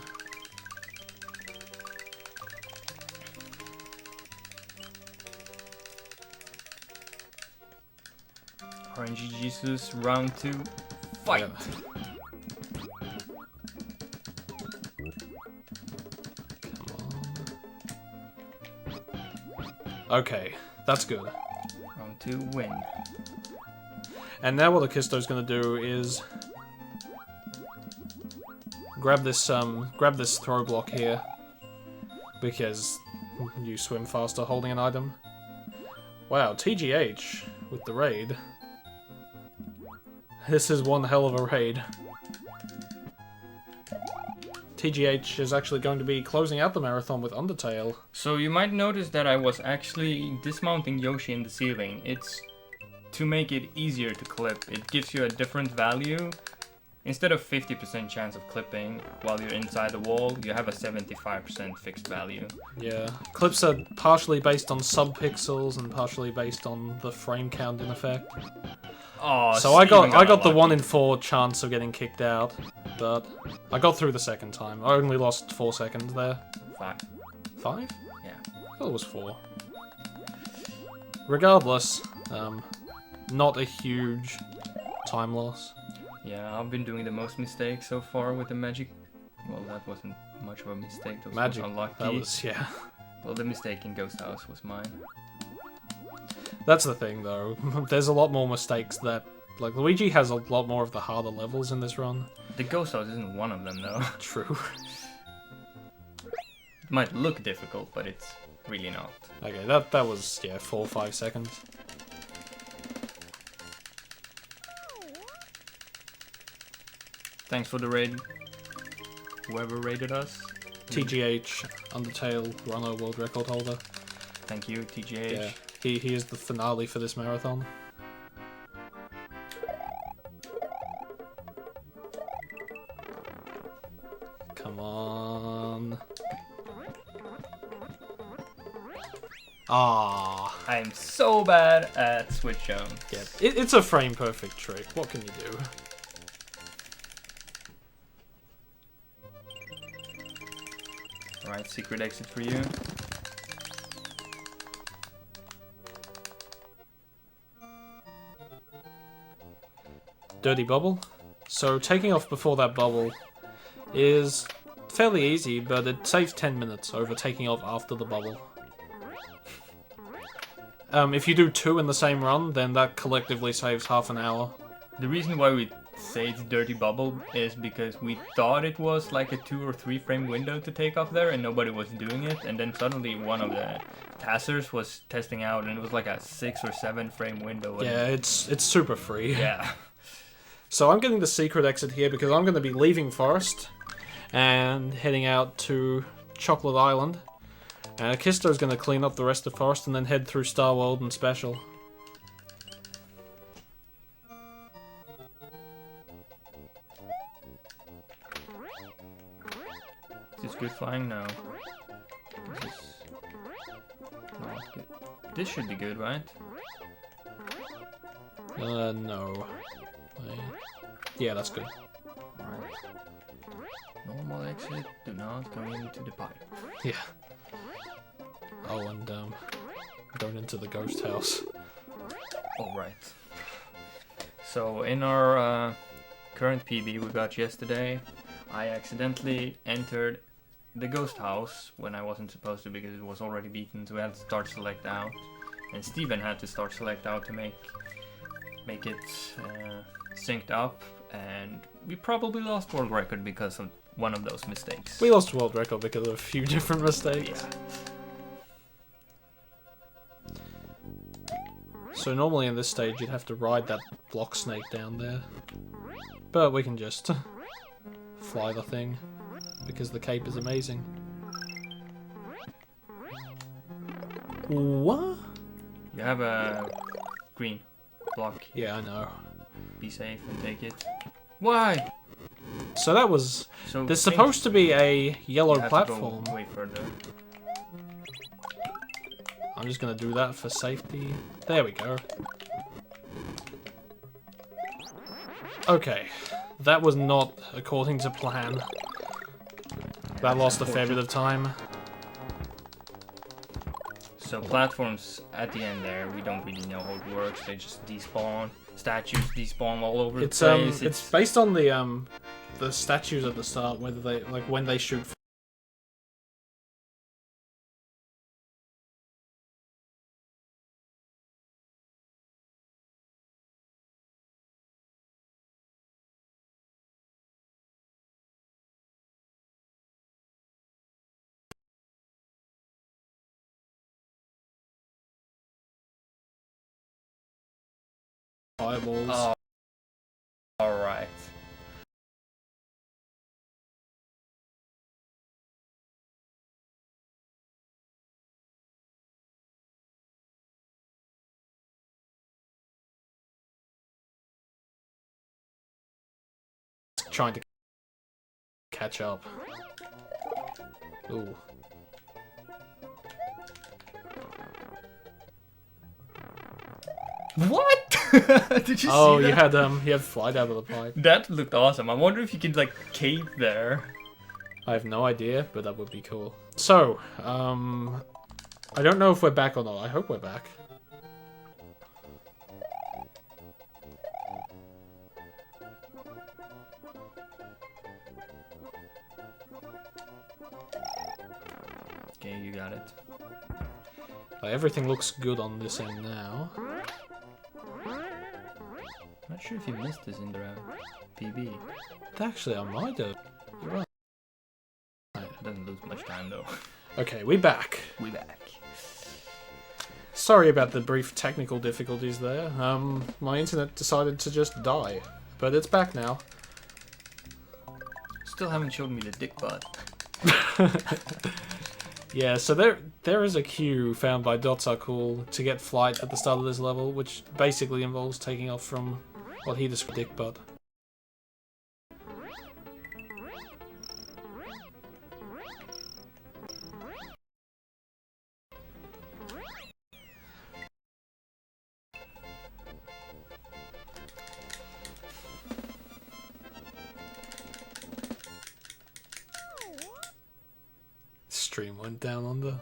B: RNG Jesus, round 2, fight!
A: Yeah. Okay, that's good.
B: Round 2, win.
A: And now what Akisto's gonna do is grab this throw block here, because you swim faster holding an item. Wow, TGH with the raid. This is one hell of a raid. TGH is actually going to be closing out the marathon with Undertale.
B: So you might notice that I was actually dismounting Yoshi in the ceiling. It's to make it easier to clip. It gives you a different value. Instead of 50% chance of clipping while you're inside the wall, you have a 75% fixed value.
A: Yeah, clips are partially based on subpixels and partially based on the frame count in effect.
B: Oh,
A: So I got the
B: lucky.
A: 1 in 4 chance of getting kicked out, but I got through the second time. I only lost 4 seconds there.
B: 5.
A: 5?
B: Yeah.
A: I thought it was 4. Regardless, not a huge time loss.
B: Yeah, I've been doing the most mistakes so far with the magic. Well, that wasn't much of a mistake. That was
A: Magic,
B: unlucky.
A: that was, yeah.
B: Well, the mistake in Ghost House was mine.
A: That's the thing, though. There's a lot more mistakes that... Like, Luigi has a lot more of the harder levels in this run.
B: The Ghost House isn't one of them, though.
A: True.
B: It might look difficult, but it's really not.
A: Okay, that was, yeah, 4 or 5 seconds.
B: Thanks for the raid. Whoever raided us.
A: TGH, Undertale runner, world record holder.
B: Thank you, TGH.
A: Yeah, he is the finale for this marathon. Come on. Ah.
B: I'm so bad at switch jumps.
A: Yeah, it's a frame perfect trick. What can you do?
B: Alright, secret exit for you.
A: Dirty bubble. So taking off before that bubble is fairly easy, but it saves 10 minutes over taking off after the bubble. If you do 2 in the same run, then that collectively saves half an hour.
B: The reason why we say it's dirty bubble is because we thought it was like a 2 or 3 frame window to take off there and nobody was doing it, and then suddenly one of the testers was testing out and it was like a 6 or 7 frame window. And
A: Yeah, it's super free.
B: yeah.
A: So I'm getting the secret exit here because I'm going to be leaving Forest and heading out to Chocolate Island. Kisto's going to clean up the rest of Forest and then head through Star World and Special.
B: Is this good flying? No. This is not good. This should be good, right?
A: No. Wait. Yeah, that's good.
B: Alright. Normal exit, do not go into the pipe.
A: Yeah. Oh, and going into the ghost house.
B: Alright. So in our current PB we got yesterday, I accidentally entered the ghost house when I wasn't supposed to because it was already beaten, so we had to start select out. And Steven had to start select out to make it synced up, and we probably lost world record because of one of those mistakes.
A: We lost world record because of a few different mistakes.
B: Yeah.
A: So normally in this stage you'd have to ride that block snake down there. But we can just fly the thing because the cape is amazing. What?
B: You have a green block.
A: Yeah, I know.
B: Be safe and take it. Why?
A: So that was...
B: So
A: There's
B: think
A: supposed to be a yellow
B: you have
A: platform.
B: to go way further.
A: I'm just gonna do that for safety. There we go. Okay. That was not according to plan. That lost a fair bit of time.
B: So platforms at the end there, we don't really know how it works. They just despawn. Statues despawn all over the place.
A: It's based on the statues at the start, whether they when they shoot. Fireballs.
B: Oh, alright.
A: Trying to catch up. Ooh.
B: What? Did you see that?
A: Oh, you had flight out of the pipe.
B: That looked awesome. I wonder if you could like cave there.
A: I have no idea, but that would be cool. So, I don't know if we're back or not. I hope we're back.
B: Okay, you got it.
A: Everything looks good on this end now.
B: Not sure if you missed this in the PB.
A: Actually, I might have. You're right.
B: Doesn't lose much time though.
A: Okay, we back.
B: We back.
A: Sorry about the brief technical difficulties there. My internet decided to just die, but it's back now.
B: still haven't shown me the dick butt.
A: Yeah, so there is a queue found by Dots Are Cool to get flight at the start of this level, which basically involves taking off from what he described dick butt. Stream went down under.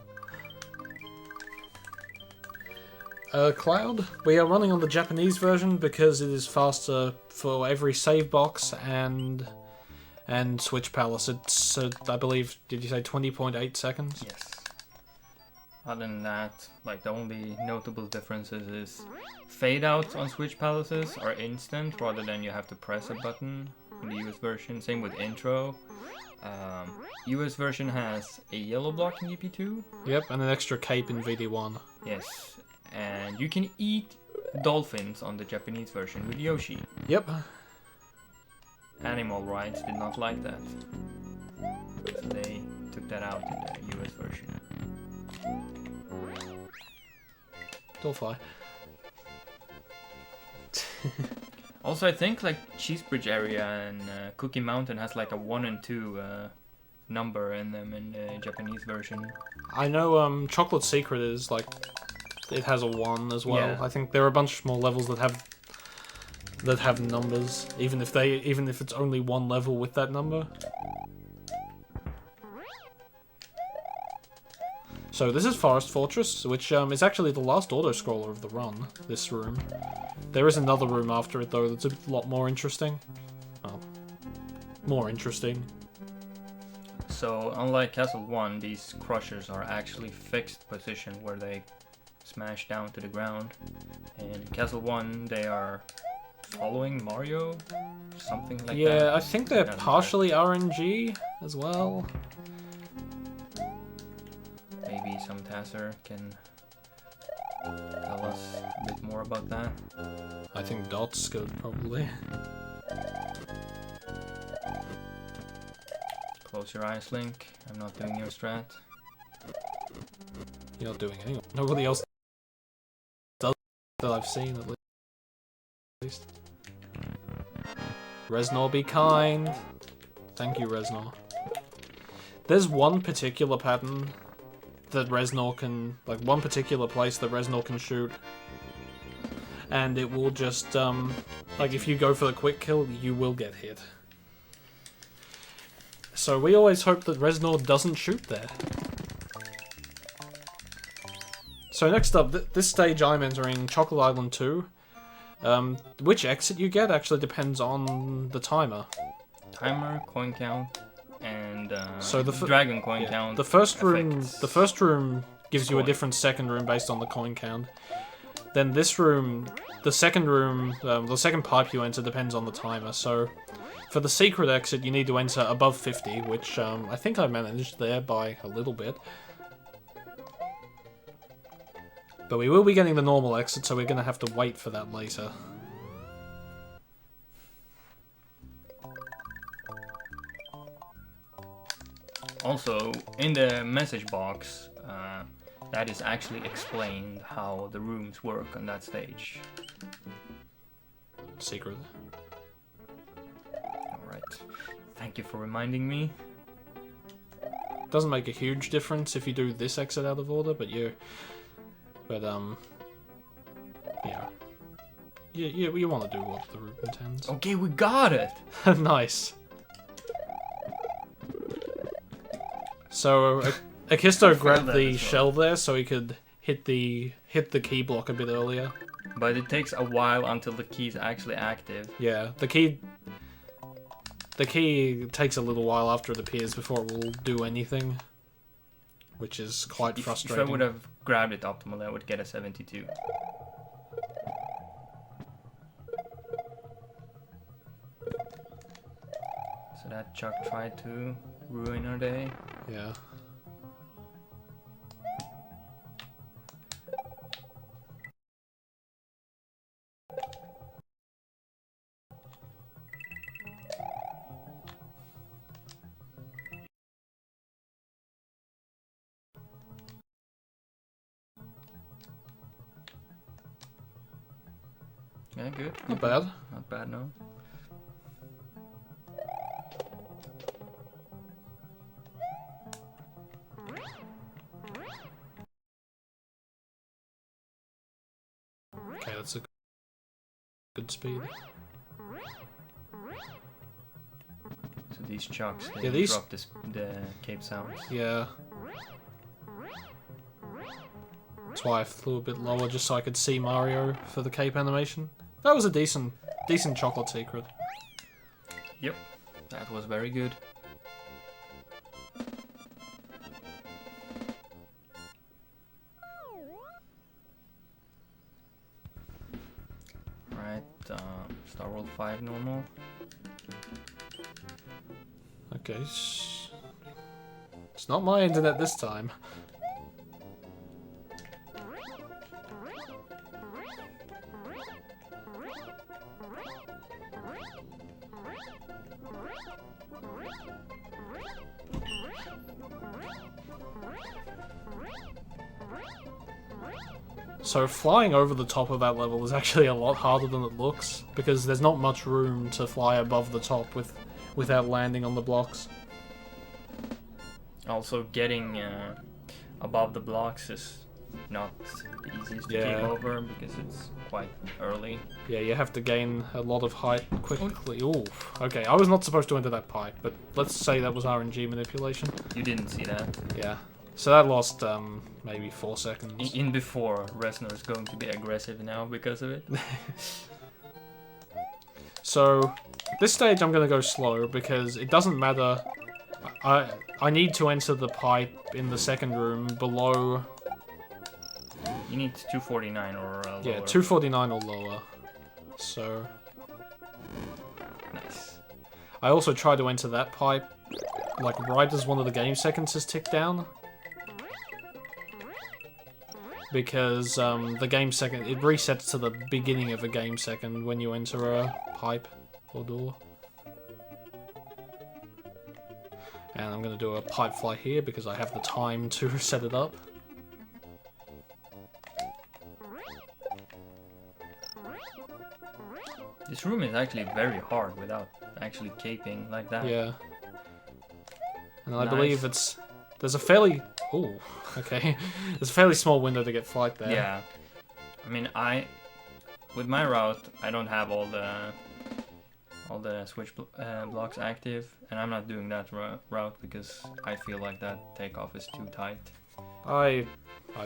A: Cloud, we are running on the Japanese version because it is faster for every save box and Switch Palace. It's, I believe, did you say 20.8 seconds?
B: Yes. Other than that, like the only notable differences is fade outs on Switch Palaces are instant rather than you have to press a button in the US version. Same with intro. US version has a yellow block in GP2.
A: Yep, and an extra cape in VD1.
B: Yes, and you can eat dolphins on the Japanese version with Yoshi.
A: Yep.
B: Animal rights did not like that, so they took that out in the US version.
A: Don't fly.
B: Also, I think like Cheesebridge area and Cookie Mountain has like a 1 and 2 number in them in the Japanese version.
A: I know Chocolate Secret is like, it has a 1 as well.
B: Yeah.
A: I think there are a bunch more levels that have numbers, even if it's only one level with that number. So this is Forest Fortress, which is actually the last auto-scroller of the run, this room. There is another room after it though that's a lot more interesting. Well, more interesting.
B: So unlike Castle 1, these crushers are actually fixed position where they smash down to the ground. In Castle 1, they are following Mario, something like that.
A: Yeah, I think they're
B: Not
A: partially RNG as well.
B: Maybe some Tasser can tell us a bit more about that.
A: I think Dots could probably.
B: Close your eyes, Link. I'm not doing your strat.
A: You're not doing anything. Nobody else does that I've seen at least. Reznor, be kind. Thank you, Reznor. There's one particular pattern that Reznor can, like one particular place that Reznor can shoot, and it will just, like if you go for the quick kill, you will get hit. So we always hope that Reznor doesn't shoot there. So next up, this stage I'm entering, Chocolate Island 2. Which exit you get actually depends on the timer.
B: Timer, coin count, and
A: So the
B: dragon coin count.
A: The first room
B: affects
A: gives you a
B: scoring.
A: different second room based on the coin count. Then this room, the second room, the second pipe you enter depends on the timer. So for the secret exit, you need to enter above 50, which I think I managed there by a little bit. But we will be getting the normal exit, so we're going to have to wait for that later.
B: Also, in the message box, that is actually explained how the rooms work on that stage.
A: Secret.
B: Alright. Thank you for reminding me.
A: Doesn't make a huge difference if you do this exit out of order, but yeah. You want to do what the route intends.
B: Okay, we got it!
A: Nice. So Akisto grabbed
B: that
A: the
B: as well.
A: shell there so he could hit the key block a bit earlier.
B: But it takes a while until the key is actually active.
A: Yeah, the key takes a little while after it appears before it will do anything, which is quite
B: If
A: frustrating.
B: I would have grabbed it optimally, I would get a 72. So that Chuck tried to ruin our day.
A: Yeah.
B: Yeah, good.
A: Not bad.
B: Not bad, no.
A: Okay, that's a good speed.
B: So these chucks, they
A: Yeah, these-
B: drop the cape sounds.
A: Yeah. That's why I flew a bit lower, just so I could see Mario for the cape animation. That was a decent chocolate secret.
B: Yep, that was very good. Right, Star World 5 normal.
A: Okay. It's not my internet this time. So flying over the top of that level is actually a lot harder than it looks, because there's not much room to fly above the top without landing on the blocks.
B: Also, getting above the blocks is not the easiest to
A: Yeah.
B: keep over because it's quite early.
A: Yeah, you have to gain a lot of height quickly. Ooh, okay, I was not supposed to enter that pipe, but let's say that was RNG manipulation.
B: You didn't see that.
A: Yeah. So that lost, maybe 4 seconds.
B: In before, Resnor is going to be aggressive now because of it.
A: So, this stage I'm going to go slow, because it doesn't matter. I need to enter the pipe in the second room below...
B: You need 249 or lower.
A: Yeah, 249 or lower. So...
B: Nice.
A: I also try to enter that pipe, like, right as one of the game seconds has ticked down. Because, the game second... It resets to the beginning of a game second when you enter a pipe or door. And I'm going to do a pipe fly here because I have the time to set it up.
B: This room is actually very hard without actually caping like that.
A: Yeah. And I
B: Nice.
A: believe it's... There's a fairly... Ooh, okay. There's a fairly small window to get flight there.
B: Yeah. I mean, with my route, I don't have all the switch blocks active, and I'm not doing that route because I feel like that takeoff is too tight.
A: I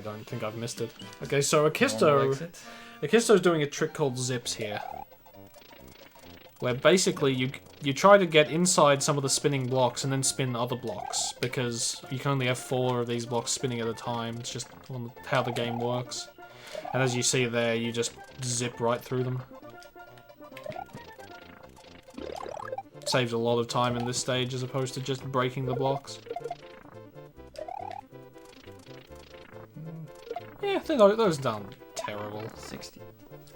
A: don't think I've missed it. Okay, so
B: Normal
A: Akisto...
B: exit.
A: Akisto's doing a trick called zips here. Where basically you try to get inside some of the spinning blocks and then spin other blocks, because you can only have 4 of these blocks spinning at a time. It's just how the game works. And as you see there, you just zip right through them. Saves a lot of time in this stage as opposed to just breaking the blocks. Yeah, those done terrible.
B: 60.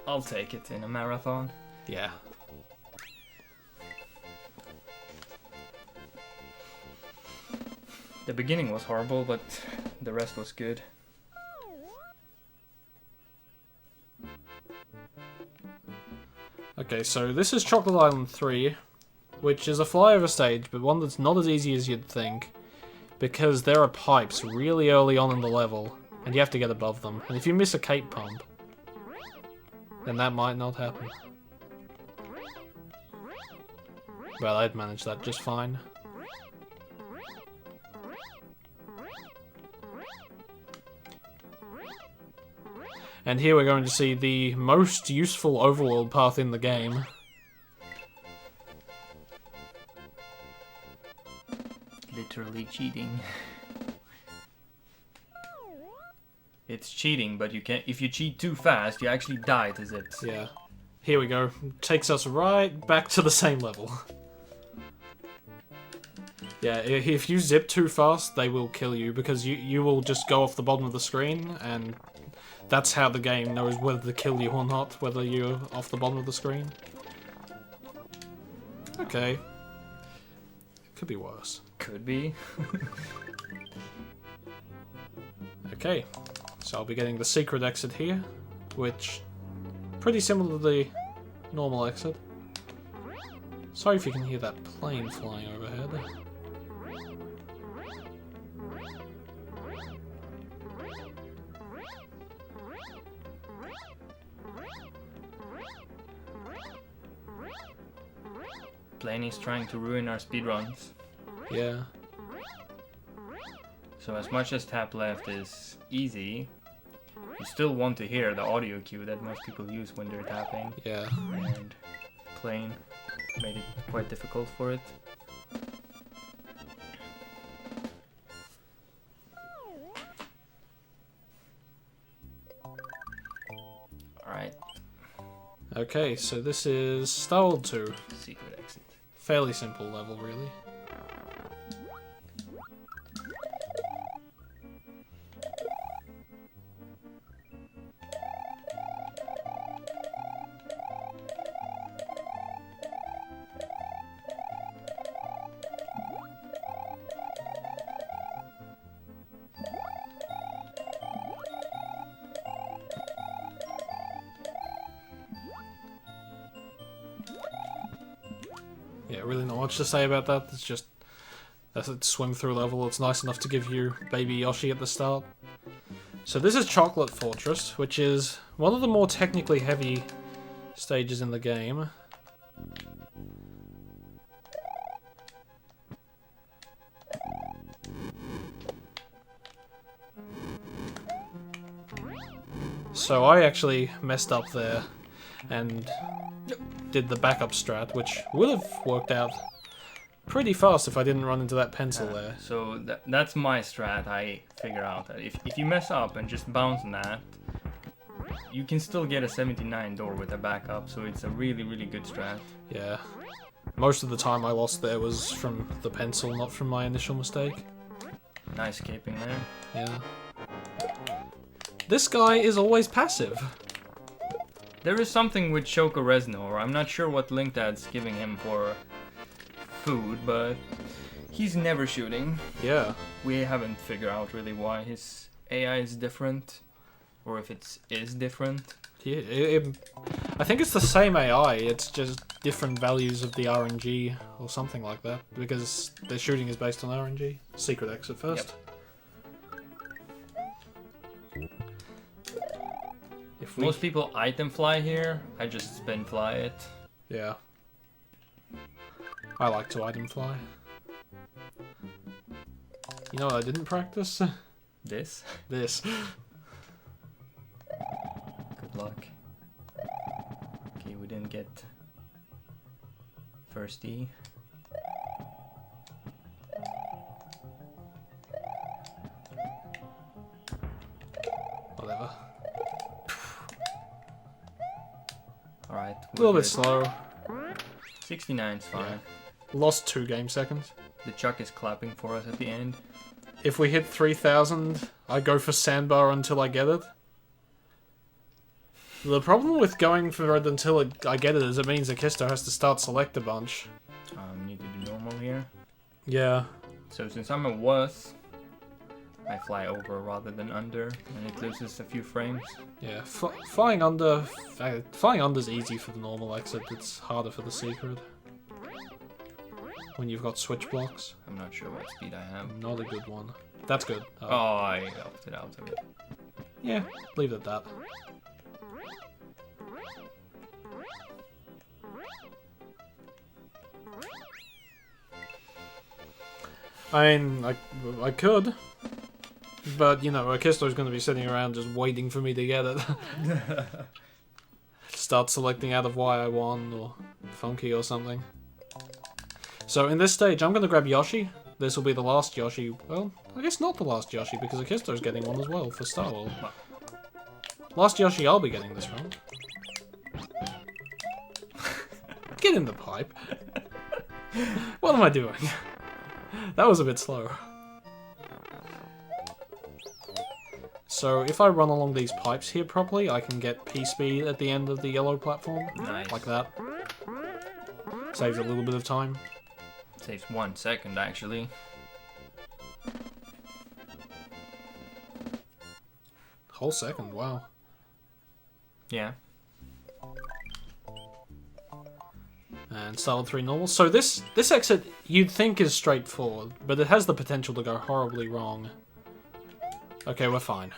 B: I'll take it in a marathon.
A: Yeah.
B: The beginning was horrible, but the rest was good.
A: Okay, so this is Chocolate Island 3, which is a flyover stage, but one that's not as easy as you'd think, because there are pipes really early on in the level, and you have to get above them. And if you miss a cape pump, then that might not happen. Well, I'd manage that just fine. And here we're going to see the most useful overworld path in the game.
B: Literally cheating. It's cheating, but you can't. If you cheat too fast, you actually die to zips.
A: Yeah. Here we go. Takes us right back to the same level. Yeah, if you zip too fast, they will kill you, because you will just go off the bottom of the screen, and that's how the game knows whether to kill you or not, whether you're off the bottom of the screen. Okay. Could be worse.
B: Could be.
A: Okay. So I'll be getting the secret exit here, which pretty similar to the Normal exit. Sorry if you can hear that plane flying overhead.
B: Plane is trying to ruin our speedruns.
A: Yeah.
B: So as much as tap left is easy, you still want to hear the audio cue that most people use when they're tapping.
A: Yeah.
B: And plane made it quite difficult for it. Alright,
A: Okay, so this is Star World 2.
B: secret exit.
A: Fairly simple level, really. Yeah, really not much to say about that. It's just that's a swim through level. It's nice enough to give you Baby Yoshi at the start. So this is Chocolate Fortress, which is one of the more technically heavy stages in the game. So I actually messed up there and did the backup strat, which would have worked out pretty fast if I didn't run into that pencil there.
B: So that's my strat. I figure out that if you mess up and just bounce on that, you can still get a 79 door with a backup, so it's a really, really good strat.
A: Yeah. Most of the time I lost there was from the pencil, not from my initial mistake.
B: Nice escaping there.
A: Yeah. This guy is always passive.
B: There is something with Shoko Reznor. I'm not sure what link that's giving him for food, but he's never shooting.
A: Yeah.
B: We haven't figured out really why his AI is different, or if it is different.
A: I think it's the same AI, it's just different values of the RNG or something like that, because their shooting is based on RNG. Secret exit first.
B: Yep.
A: If we...
B: Most people item fly here, I just spin fly it.
A: Yeah. I like to item fly. You know what I didn't practice?
B: This?
A: This.
B: Good luck. Okay, we didn't get first E.
A: Whatever.
B: Alright.
A: A little bit slow.
B: 69's fine.
A: Yeah. Lost 2 game seconds.
B: The Chuck is clapping for us at the end.
A: If we hit 3,000, I go for sandbar until I get it. The problem with going for it until I get it is it means Akisto has to start select a bunch.
B: Need to do normal here.
A: Yeah.
B: So since I'm a wuss, I fly over rather than under, and it loses a few frames.
A: Yeah, flying under's easy for the normal exit, it's harder for the secret. When you've got switch blocks.
B: I'm not sure what speed I have.
A: Not a good one. That's good.
B: Oh, I opted out of it.
A: Yeah, leave it at that. I mean, I could. But, you know, Akisto's going to be sitting around just waiting for me to get it. Start selecting out of Y1 or Funky or something. So in this stage, I'm going to grab Yoshi. This will be the last Yoshi. Well, I guess not the last Yoshi, because Akisto's getting one as well for Star World. Last Yoshi I'll be getting this round. Get in the pipe. What am I doing? That was a bit slow. So if I run along these pipes here properly, I can get P-speed at the end of the yellow platform.
B: Nice.
A: Like that. Saves a little bit of time.
B: Saves 1 second, actually.
A: Whole second, wow.
B: Yeah.
A: And Star World 3 normal. So this exit you'd think is straightforward, but it has the potential to go horribly wrong. Okay, we're fine.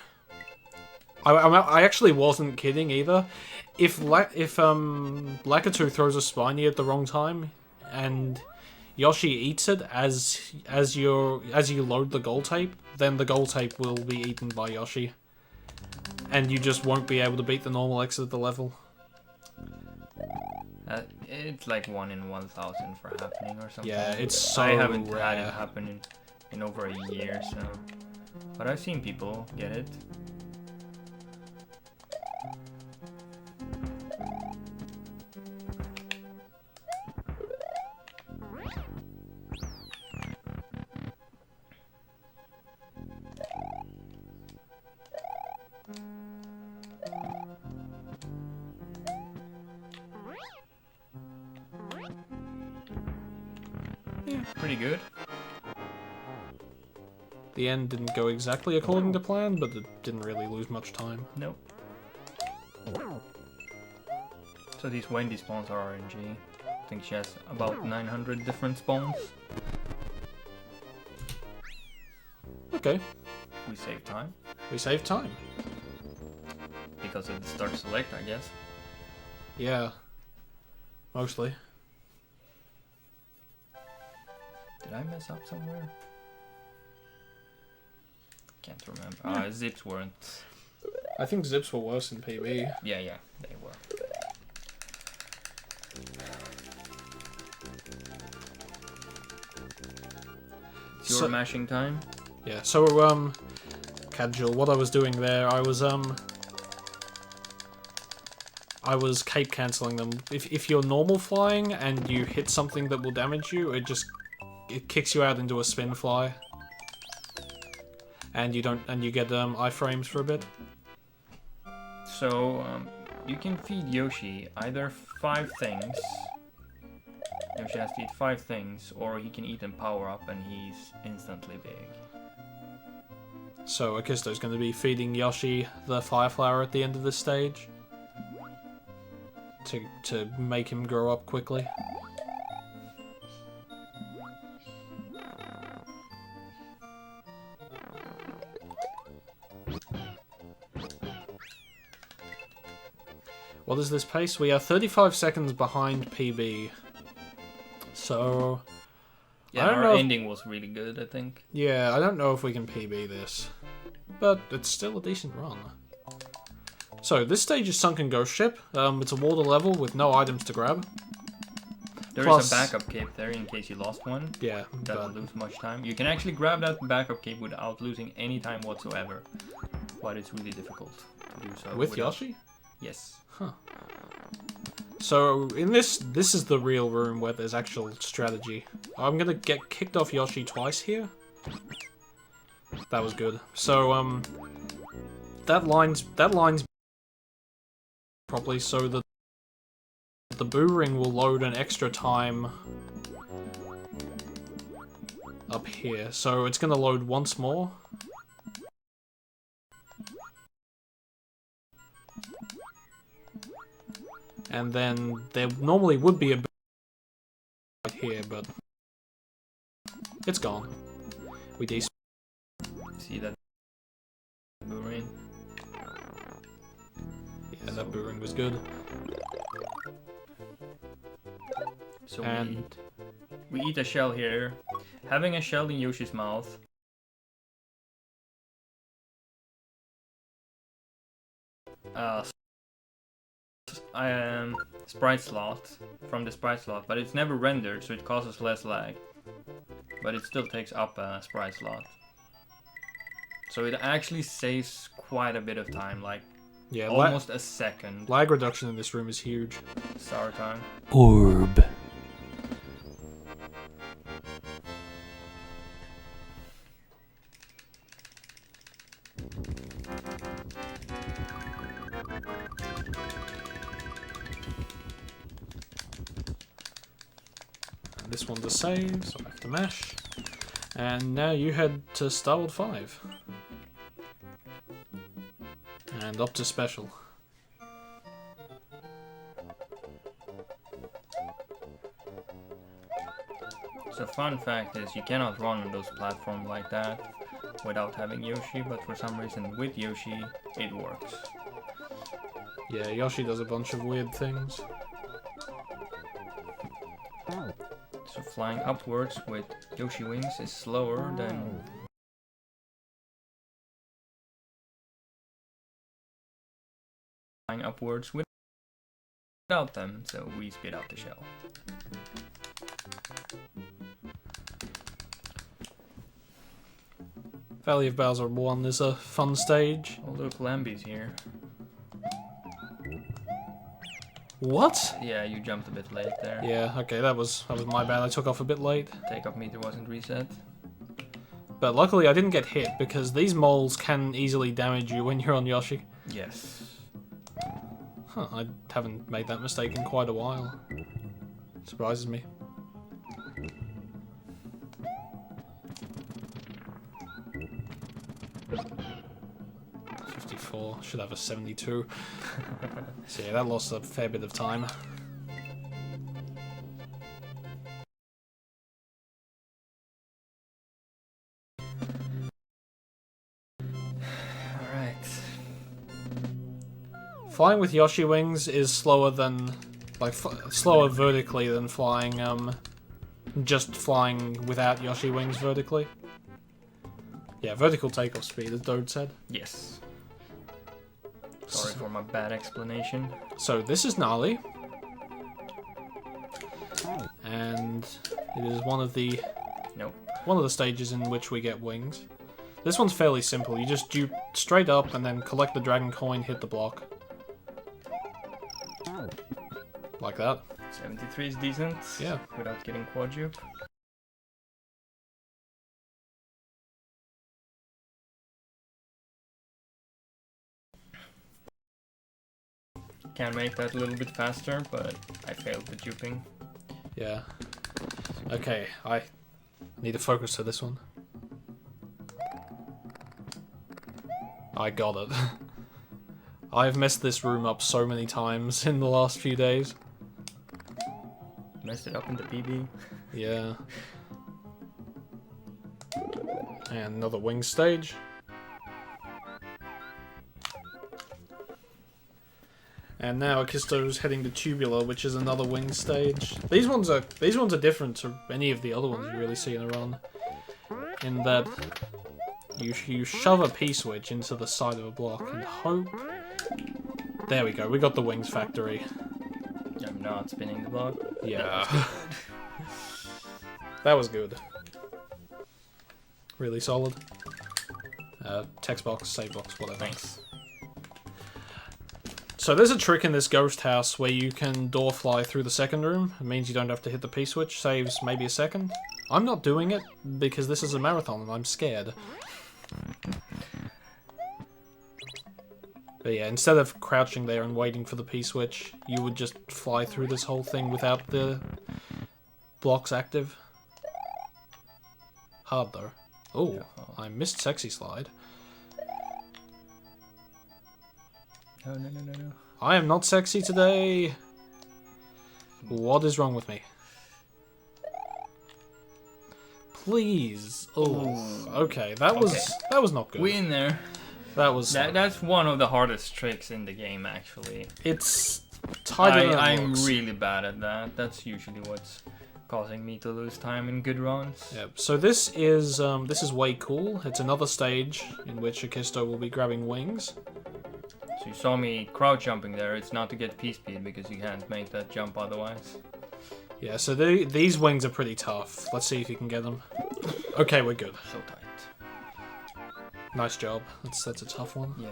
A: I actually wasn't kidding either. If Lakitu throws a spiny at the wrong time, and Yoshi eats it as you load the gold tape, then the gold tape will be eaten by Yoshi, and you just won't be able to beat the normal exit of the level.
B: It's like 1 in 1,000 for happening or something.
A: Yeah, it's so
B: I haven't
A: rare.
B: had it happen in over a year, so. But I've seen people get it. Yeah, pretty good.
A: The end didn't go exactly according to plan, but it didn't really lose much time.
B: Nope. So these Wendy spawns are RNG. I think she has about 900 different spawns.
A: Okay,
B: We save time
A: we saved time.
B: because of the start select, I guess.
A: Yeah, mostly.
B: Did I mess up somewhere? Can't remember. Zips weren't.
A: I think zips were worse in PB.
B: Yeah, they were. It's your mashing time.
A: Yeah, so casual. What I was doing there, I was cape cancelling them. If you're normal flying and you hit something that will damage you, it kicks you out into a spin fly, and you get iframes for a bit.
B: So you can feed Yoshi either 5 things. Yoshi has to eat 5 things, or he can eat and power up, and he's instantly big.
A: So Akisto's going to be feeding Yoshi the fire flower at the end of this stage to make him grow up quickly. What is this pace? We are 35 seconds behind PB. So
B: Yeah,
A: I don't
B: our
A: know
B: ending was really good, I think.
A: yeah, I don't know if we can PB this, but it's still a decent run. So this stage is Sunken Ghost Ship. It's a water level with no items to grab.
B: There
A: Plus-
B: is a backup cape there in case you lost one.
A: Yeah,
B: Doesn't
A: but
B: lose much time. You can actually grab that backup cape without losing any time whatsoever. But it's really difficult to do so.
A: with
B: without-
A: Yoshi?
B: Yes.
A: So in this is the real room where there's actual strategy. I'm gonna get kicked off Yoshi twice here. That was good. So that line's properly so that the boo ring will load an extra time up here. So it's gonna load once more. And then there normally would be a boo right here, but it's gone. We despawn.
B: See that boomerang?
A: Yeah, that boo ring was good.
B: So
A: And
B: we eat a shell here. Having a shell in Yoshi's mouth. Sprite slot from the sprite slot, but it's never rendered, so it causes less lag. But it still takes up a sprite slot. So it actually saves quite a bit of time, like
A: yeah,
B: almost a second.
A: lag reduction in this room is huge.
B: Sour time.
A: Orb. And this one's a save, so I have to mash. And now you head to Star World 5. And up to special.
B: So fun fact is you cannot run on those platforms like that without having Yoshi, but for some reason with Yoshi it works.
A: Yeah, Yoshi does a bunch of weird things.
B: So flying upwards with Yoshi wings is slower than flying upwards without them, so we speed up the shell.
A: Valley of Bowser 1 is a fun stage.
B: Oh look, Lambie's here.
A: What?
B: Yeah, you jumped a bit late there.
A: Yeah, okay, that was my bad. I took off a bit late.
B: Takeoff meter wasn't reset.
A: But luckily I didn't get hit, because these moles can easily damage you when you're on Yoshi.
B: Yes.
A: Huh, I haven't made that mistake in quite a while. Surprises me. Should have a 72. So yeah, that lost a fair bit of time.
B: Alright.
A: Flying with Yoshi wings is slower than, like, slower vertically than flying, just flying without Yoshi wings vertically. Yeah, vertical takeoff speed, as Dode said.
B: Yes. Sorry for my bad explanation.
A: So this is gnarly. And it is one of the stages in which we get wings. This one's fairly simple. You just do straight up and then collect the dragon coin, hit the block. Like that.
B: 73 is decent.
A: Yeah.
B: Without getting quadruple. Can make that a little bit faster, but I failed the duping.
A: Yeah. Okay, I need to focus to this one. I got it. I've messed this room up so many times in the last few days.
B: Messed it up in the PB.
A: Yeah. And another wing stage. And now Akisto's heading to Tubular, which is another wing stage. These ones are different to any of the other ones you really see in a run, in that you shove a P-switch into the side of a block and hope. There we go. We got the wings factory.
B: I'm not spinning the block.
A: Yeah. That was good. Really solid. Text box, save box, whatever.
B: Thanks.
A: So there's a trick in this ghost house where you can door fly through the second room. It means you don't have to hit the P-switch, saves maybe a second. I'm not doing it because this is a marathon and I'm scared. But yeah, instead of crouching there and waiting for the P-switch, you would just fly through this whole thing without the blocks active. Hard though. Oh,
B: Yeah.
A: I missed Sexy Slide.
B: No, no, no, no, no.
A: I am not sexy today. What is wrong with me? Please. Oh, okay. That was not good.
B: We in there.
A: That was.
B: That's one of the hardest tricks in the game, actually.
A: It's tighter than it
B: I'm
A: looks.
B: really bad at that. That's usually what's causing me to lose time in good runs.
A: Yeah. So this is way cool. It's another stage in which Akisto will be grabbing wings.
B: So you saw me crouch jumping there. It's not to get P-speed because you can't make that jump otherwise.
A: Yeah. So these wings are pretty tough. Let's see if you can get them. Okay, we're good.
B: So tight.
A: Nice job. That's a tough one.
B: Yeah.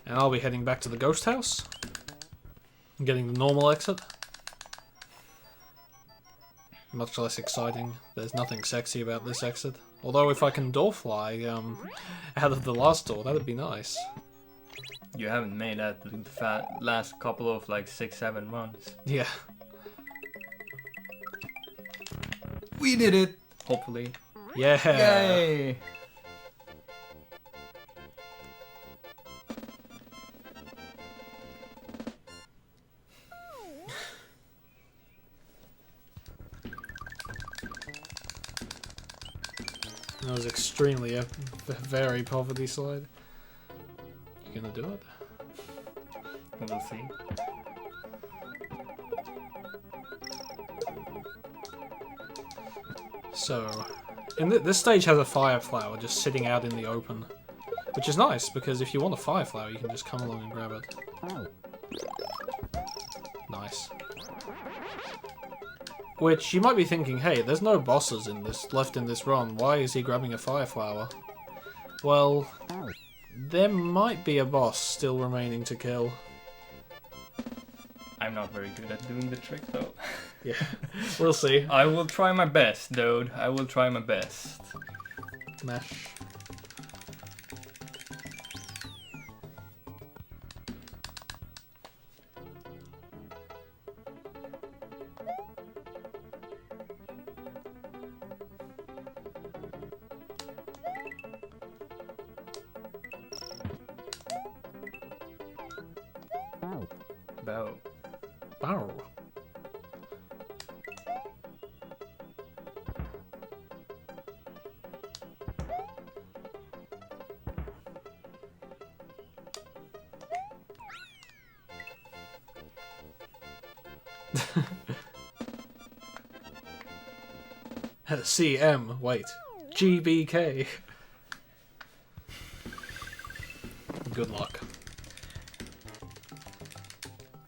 A: And I'll be heading back to the ghost house. I'm getting the normal exit. Much less exciting. There's nothing sexy about this exit. Although if I can door fly out of the last door, that'd be nice.
B: You haven't made that the last couple of like 6-7 runs.
A: Yeah.
B: We did it! Hopefully.
A: Yeah.
B: Yay!
A: That was extremely a very poverty slide. You gonna do it?
B: We'll see.
A: So, this stage has a fire flower just sitting out in the open, which is nice because if you want a fire flower, you can just come along and grab it. Nice. Which you might be thinking, hey, there's no bosses left in this run. Why is he grabbing a fire flower? Well, there might be a boss still remaining to kill.
B: I'm not very good at doing the trick though.
A: Yeah, we'll see.
B: I will try my best, dude. I will try my best.
A: Mash.
B: Bow.
A: Bow. CM, wait. GBK. Good luck.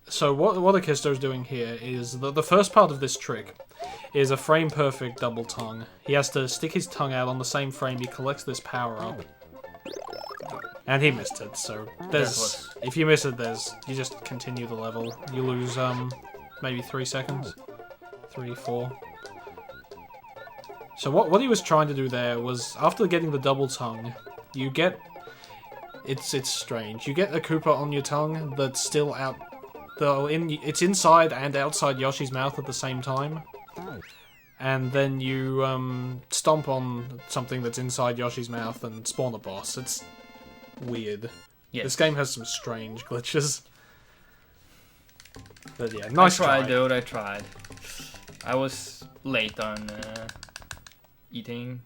A: So what Akisto's doing here is the first part of this trick is a frame perfect double tongue. He has to stick his tongue out on the same frame he collects this power up. And he missed it, so if you miss it, you just continue the level. You lose maybe 3 seconds. 3, 4. So what he was trying to do there was, after getting the double tongue, you get... It's strange. You get a Koopa on your tongue that's still out... It's inside and outside Yoshi's mouth at the same time. And then you stomp on something that's inside Yoshi's mouth and spawn a boss. It's weird. Yes. This game has some strange glitches. But yeah, nice try.
B: I tried, dude, I tried. I was late on eating.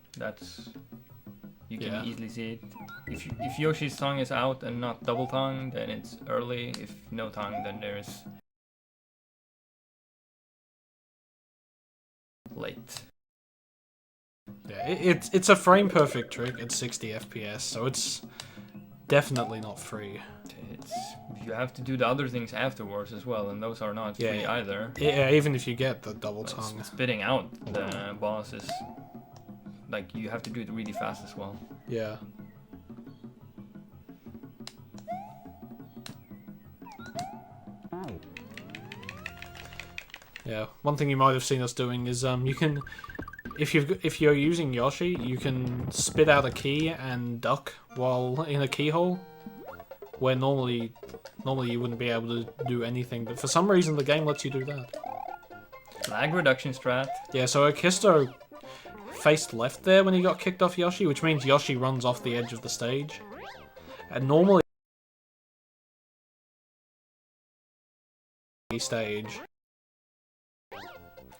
B: You can easily see it. If Yoshi's tongue is out and not double tongue, then it's early. If no tongue, then there's late.
A: Yeah, it's a frame perfect trick at 60 FPS, so it's definitely not free.
B: You have to do the other things afterwards as well, and those are not free either.
A: Yeah, even if you get the double tongue.
B: Spitting out the boss is like you have to do it really fast as well.
A: Yeah. Yeah, one thing you might have seen us doing is you can, if you're using Yoshi, you can spit out a key and duck while in a keyhole, where normally you wouldn't be able to do anything, but for some reason the game lets you do that.
B: Lag reduction strat.
A: Yeah, so Akisto faced left there when he got kicked off Yoshi, which means Yoshi runs off the edge of the stage, and normally stage.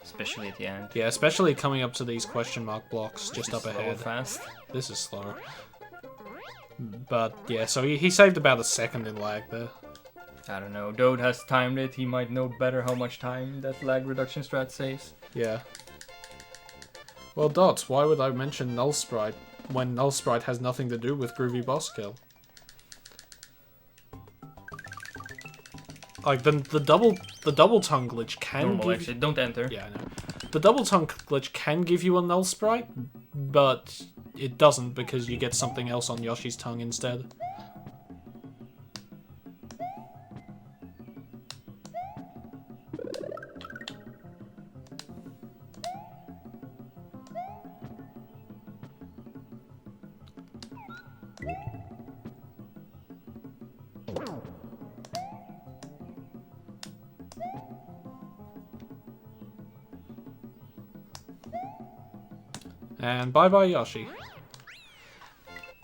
B: Especially at the end.
A: Yeah, especially coming up to these question mark blocks just up ahead.
B: Fast.
A: This is slow. But yeah, so he saved about a second in lag there.
B: I don't know. Dode has timed it. He might know better how much time that lag reduction strat saves.
A: Yeah. Well, Dots, why would I mention Null Sprite when Null Sprite has nothing to do with Groovy Boss Kill? Like the double tongue glitch can give
B: exit. Don't enter.
A: Yeah, I know. The double tongue glitch can give you a Null Sprite, but it doesn't because you get something else on Yoshi's tongue instead. And bye-bye Yoshi.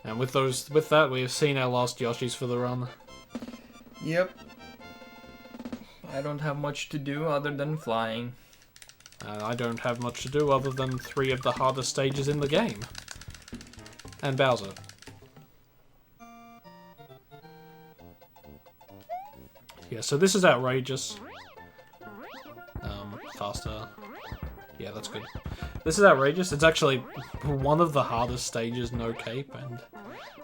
A: And with that, we have seen our last Yoshis for the run.
B: Yep. I don't have much to do other than flying.
A: I don't have much to do other than 3 of the hardest stages in the game. And Bowser. Yeah, so this is outrageous. Faster. Yeah, that's good. This is outrageous. It's actually one of the hardest stages, no cape, and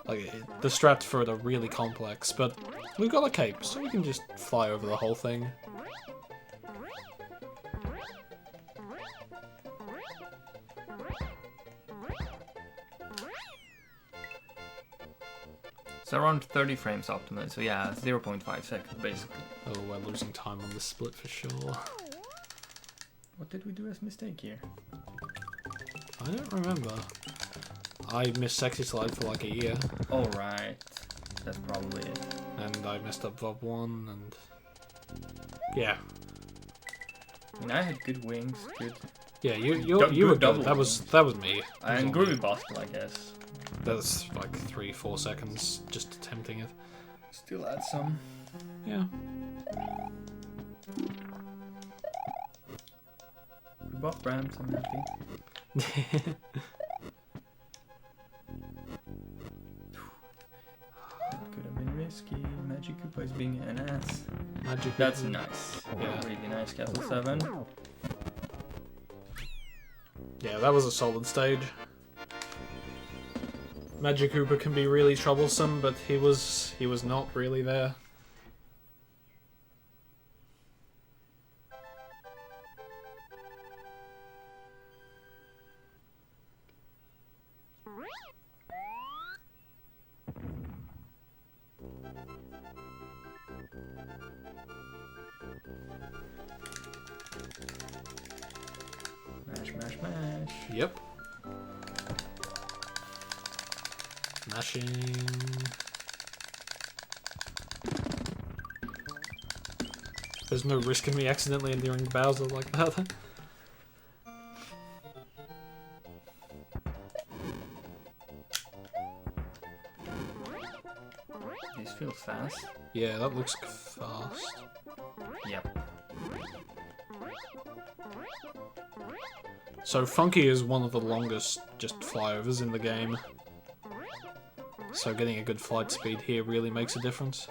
A: like the strats for it are really complex, but we've got a cape, so we can just fly over the whole thing.
B: It's around 30 frames optimal, so yeah, 0.5 seconds basically.
A: Oh, we're losing time on this split for sure.
B: What did we do as mistake here?
A: I don't remember. I missed Sexy Slide for like a year.
B: Oh right, that's probably it.
A: And I messed up Vob 1, and yeah.
B: I mean, I had good wings, good.
A: Yeah, you
B: Good
A: were
B: double
A: good. That was me.
B: And Groovy Boston, I guess.
A: That's like 3-4 seconds just attempting it.
B: Still add some.
A: Yeah.
B: Buff Rams, I'm happy. That could have been risky. Magic Koopa is being an ass.
A: Magic.
B: That's nice.
A: Yeah.
B: Really nice, Castle 7.
A: Yeah, that was a solid stage. Magic Koopa can be really troublesome, but he was not really there.
B: Mash, mash, mash.
A: Yep. Mashing. There's no risk in me accidentally endearing Bowser like that.
B: This feels fast.
A: Yeah, that looks fast.
B: Yep.
A: So Funky is one of the longest just flyovers in the game. So getting a good flight speed here really makes a difference.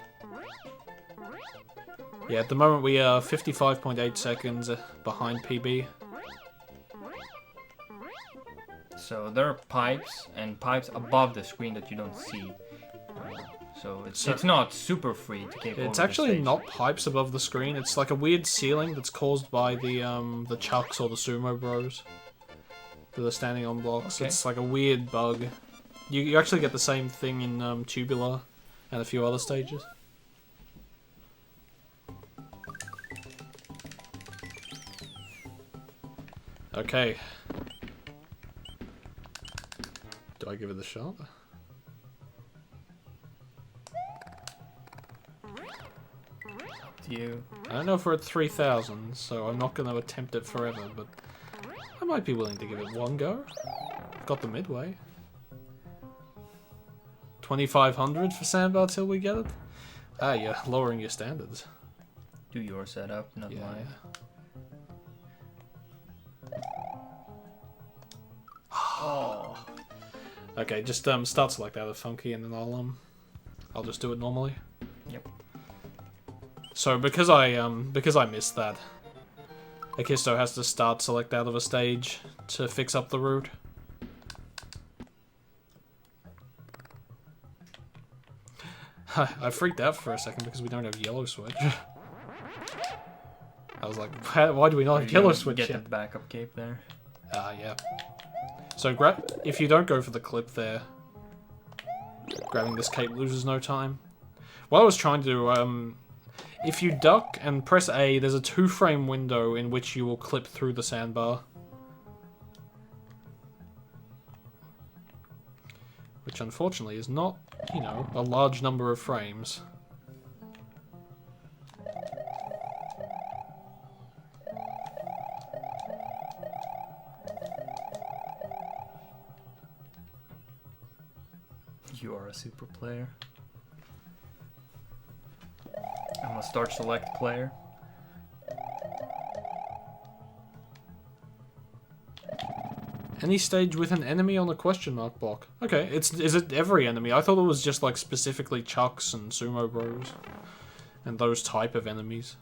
A: Yeah, at the moment we are 55.8 seconds behind PB.
B: So there are pipes and pipes above the screen that you don't see. So it's not super free to keep.
A: It's actually not pipes above the screen. It's like a weird ceiling that's caused by the Chucks or the Sumo Bros that are standing on blocks.
B: Okay.
A: It's like a weird bug. You actually get the same thing in Tubular and a few other stages. Okay. Do I give it a shot?
B: You.
A: I don't know if we're at 3,000, so I'm not going to attempt it forever, but I might be willing to give it one go. Got the midway. 2,500 for Sandbar till we get it? Ah, you're lowering your standards.
B: Do your setup, not
A: Yeah.
B: mine.
A: Oh. Okay, just start select out of Funky and then I'll just do it normally.
B: Yep.
A: So because I missed that, Akisto has to start select out of a stage to fix up the route. I freaked out for a second because we don't have yellow switch. I was like, why do we not have yellow switch
B: Get
A: yet?
B: the backup cape there.
A: Yeah. So if you don't go for the clip there, grabbing this cape loses no time. What I was trying to do, if you duck and press A, there's a 2-frame window in which you will clip through the sandbar. Which unfortunately is not, you know, a large number of frames.
B: You are a super player. I'm gonna start select player.
A: Any stage with an enemy on a question mark block. Okay, is it every enemy? I thought it was just like specifically Chucks and Sumo Bros. And those type of enemies.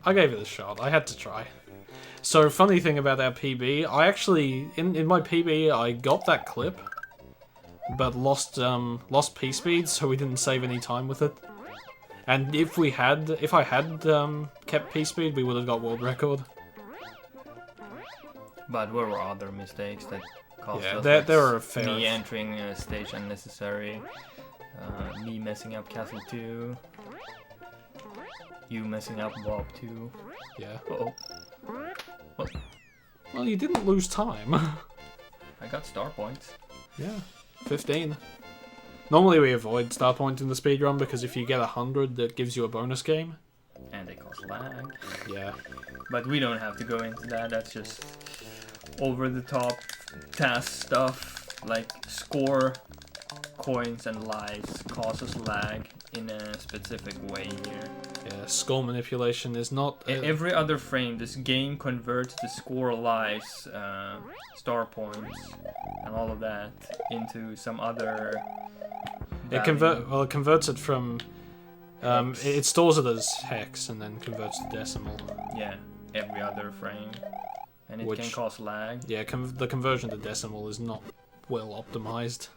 A: I gave it a shot. I had to try. So, funny thing about our PB, I actually, in my PB, I got that clip, but lost P speed, so we didn't save any time with it. And if I had kept P speed, we would have got world record.
B: But there were other mistakes that cost us.
A: Yeah, there are a fair.
B: Me entering a stage unnecessary, me messing up Castle 2, you messing up Bob 2.
A: Yeah.
B: Uh-oh. What?
A: Well, you didn't lose time.
B: I got star points.
A: Yeah, 15. Normally we avoid star points in the speedrun because if you get 100, that gives you a bonus game.
B: And they cause lag.
A: Yeah.
B: But we don't have to go into that, that's just over-the-top task stuff, like score coins and lives causes lag in a specific way here.
A: Yeah, score manipulation is not...
B: Every other frame, this game converts the score lives, star points, and all of that into some other value.
A: It converts it from... it stores it as hex and then converts to decimal.
B: Yeah, every other frame. And it can cause lag.
A: Yeah, the conversion to decimal is not well optimized.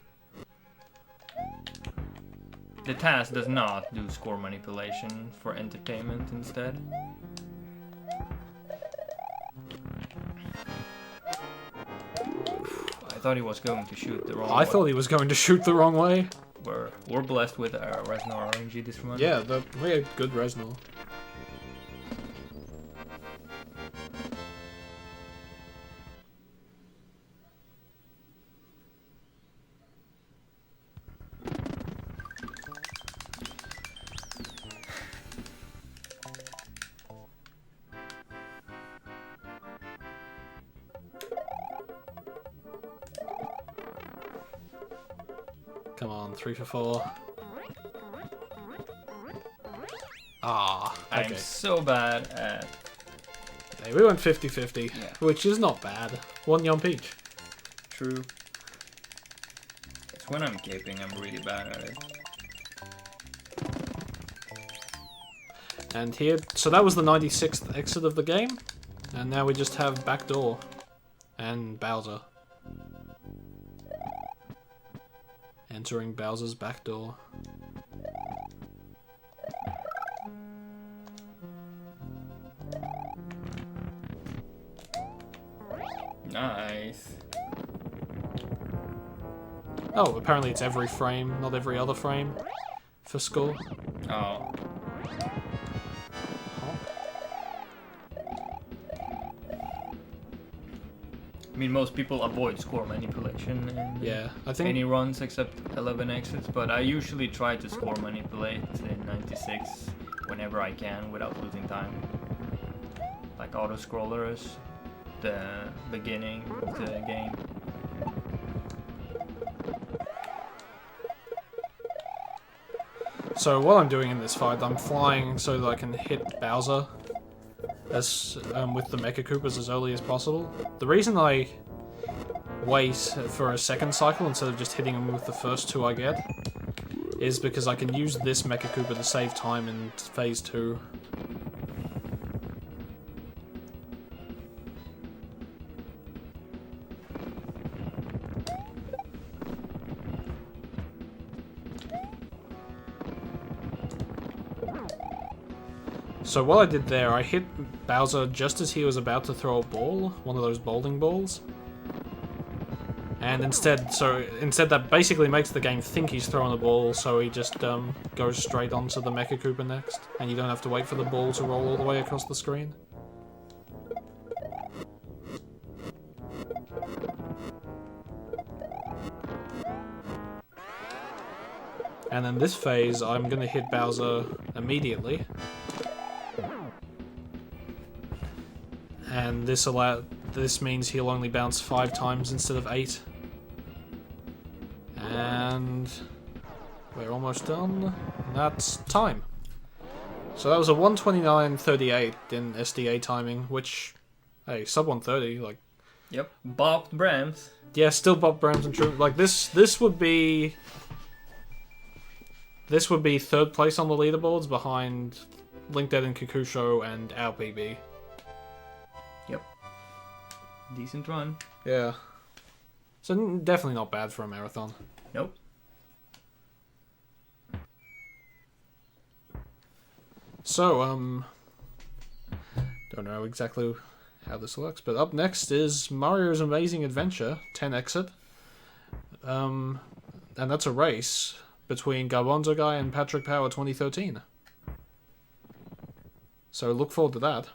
B: The task does not do score manipulation for entertainment instead. I thought he was going to shoot the wrong way.
A: I thought he was going to shoot the wrong way.
B: We're blessed with Reznor RNG this run.
A: Yeah, we had good Reznor. Come on, 3 for 4. Ah, okay.
B: I'm so bad at...
A: Hey, we went 50-50,
B: Yeah.
A: which is not bad. 1 yump each.
B: True. It's when I'm caping, I'm really bad at it.
A: And here, so that was the 96th exit of the game, and now we just have backdoor and Bowser. Entering Bowser's back door.
B: Nice.
A: Oh, apparently it's every frame, not every other frame for score.
B: Oh. I mean, most people avoid score manipulation in
A: Yeah, I think
B: any runs except 11 exits, but I usually try to score manipulate in 96 whenever I can without losing time. Like auto-scrollers, the beginning of the game.
A: so. What I'm doing in this fight, I'm flying so that I can hit Bowser as with the Mecha Koopas as early as possible. The reason I wait for a second cycle instead of just hitting him with the first 2 I get is because I can use this Mecha Koopa to save time in phase 2. So what I did there, I hit Bowser just as he was about to throw a ball, one of those bowling balls. And instead that basically makes the game think he's throwing a ball, so he just goes straight onto the Mecha Koopa next, and you don't have to wait for the ball to roll all the way across the screen. And in this phase, I'm gonna hit Bowser immediately. and this means he'll only bounce 5 times instead of 8. And we're almost done. And that's time. So that was a 129.38 in SDA timing, which, hey, sub 130, like.
B: Yep, Bob Brams.
A: Yeah, still Bob Brams and True. Like this would be 3rd place on the leaderboards behind LinkedIn and Kakusho and our PB.
B: Yep. Decent run.
A: Yeah. So definitely not bad for a marathon.
B: Nope.
A: So, don't know exactly how this works, but up next is Mario's Amazing Adventure 10 Exit. And that's a race between Garbonzo Guy and Patrick Power 2013. So look forward to that.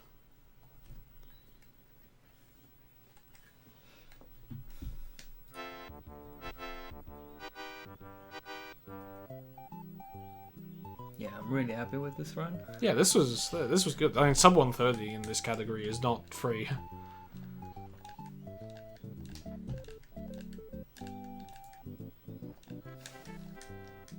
B: Yeah, I'm really happy with this run.
A: Yeah, this was good. I mean, sub 130 in this category is not free.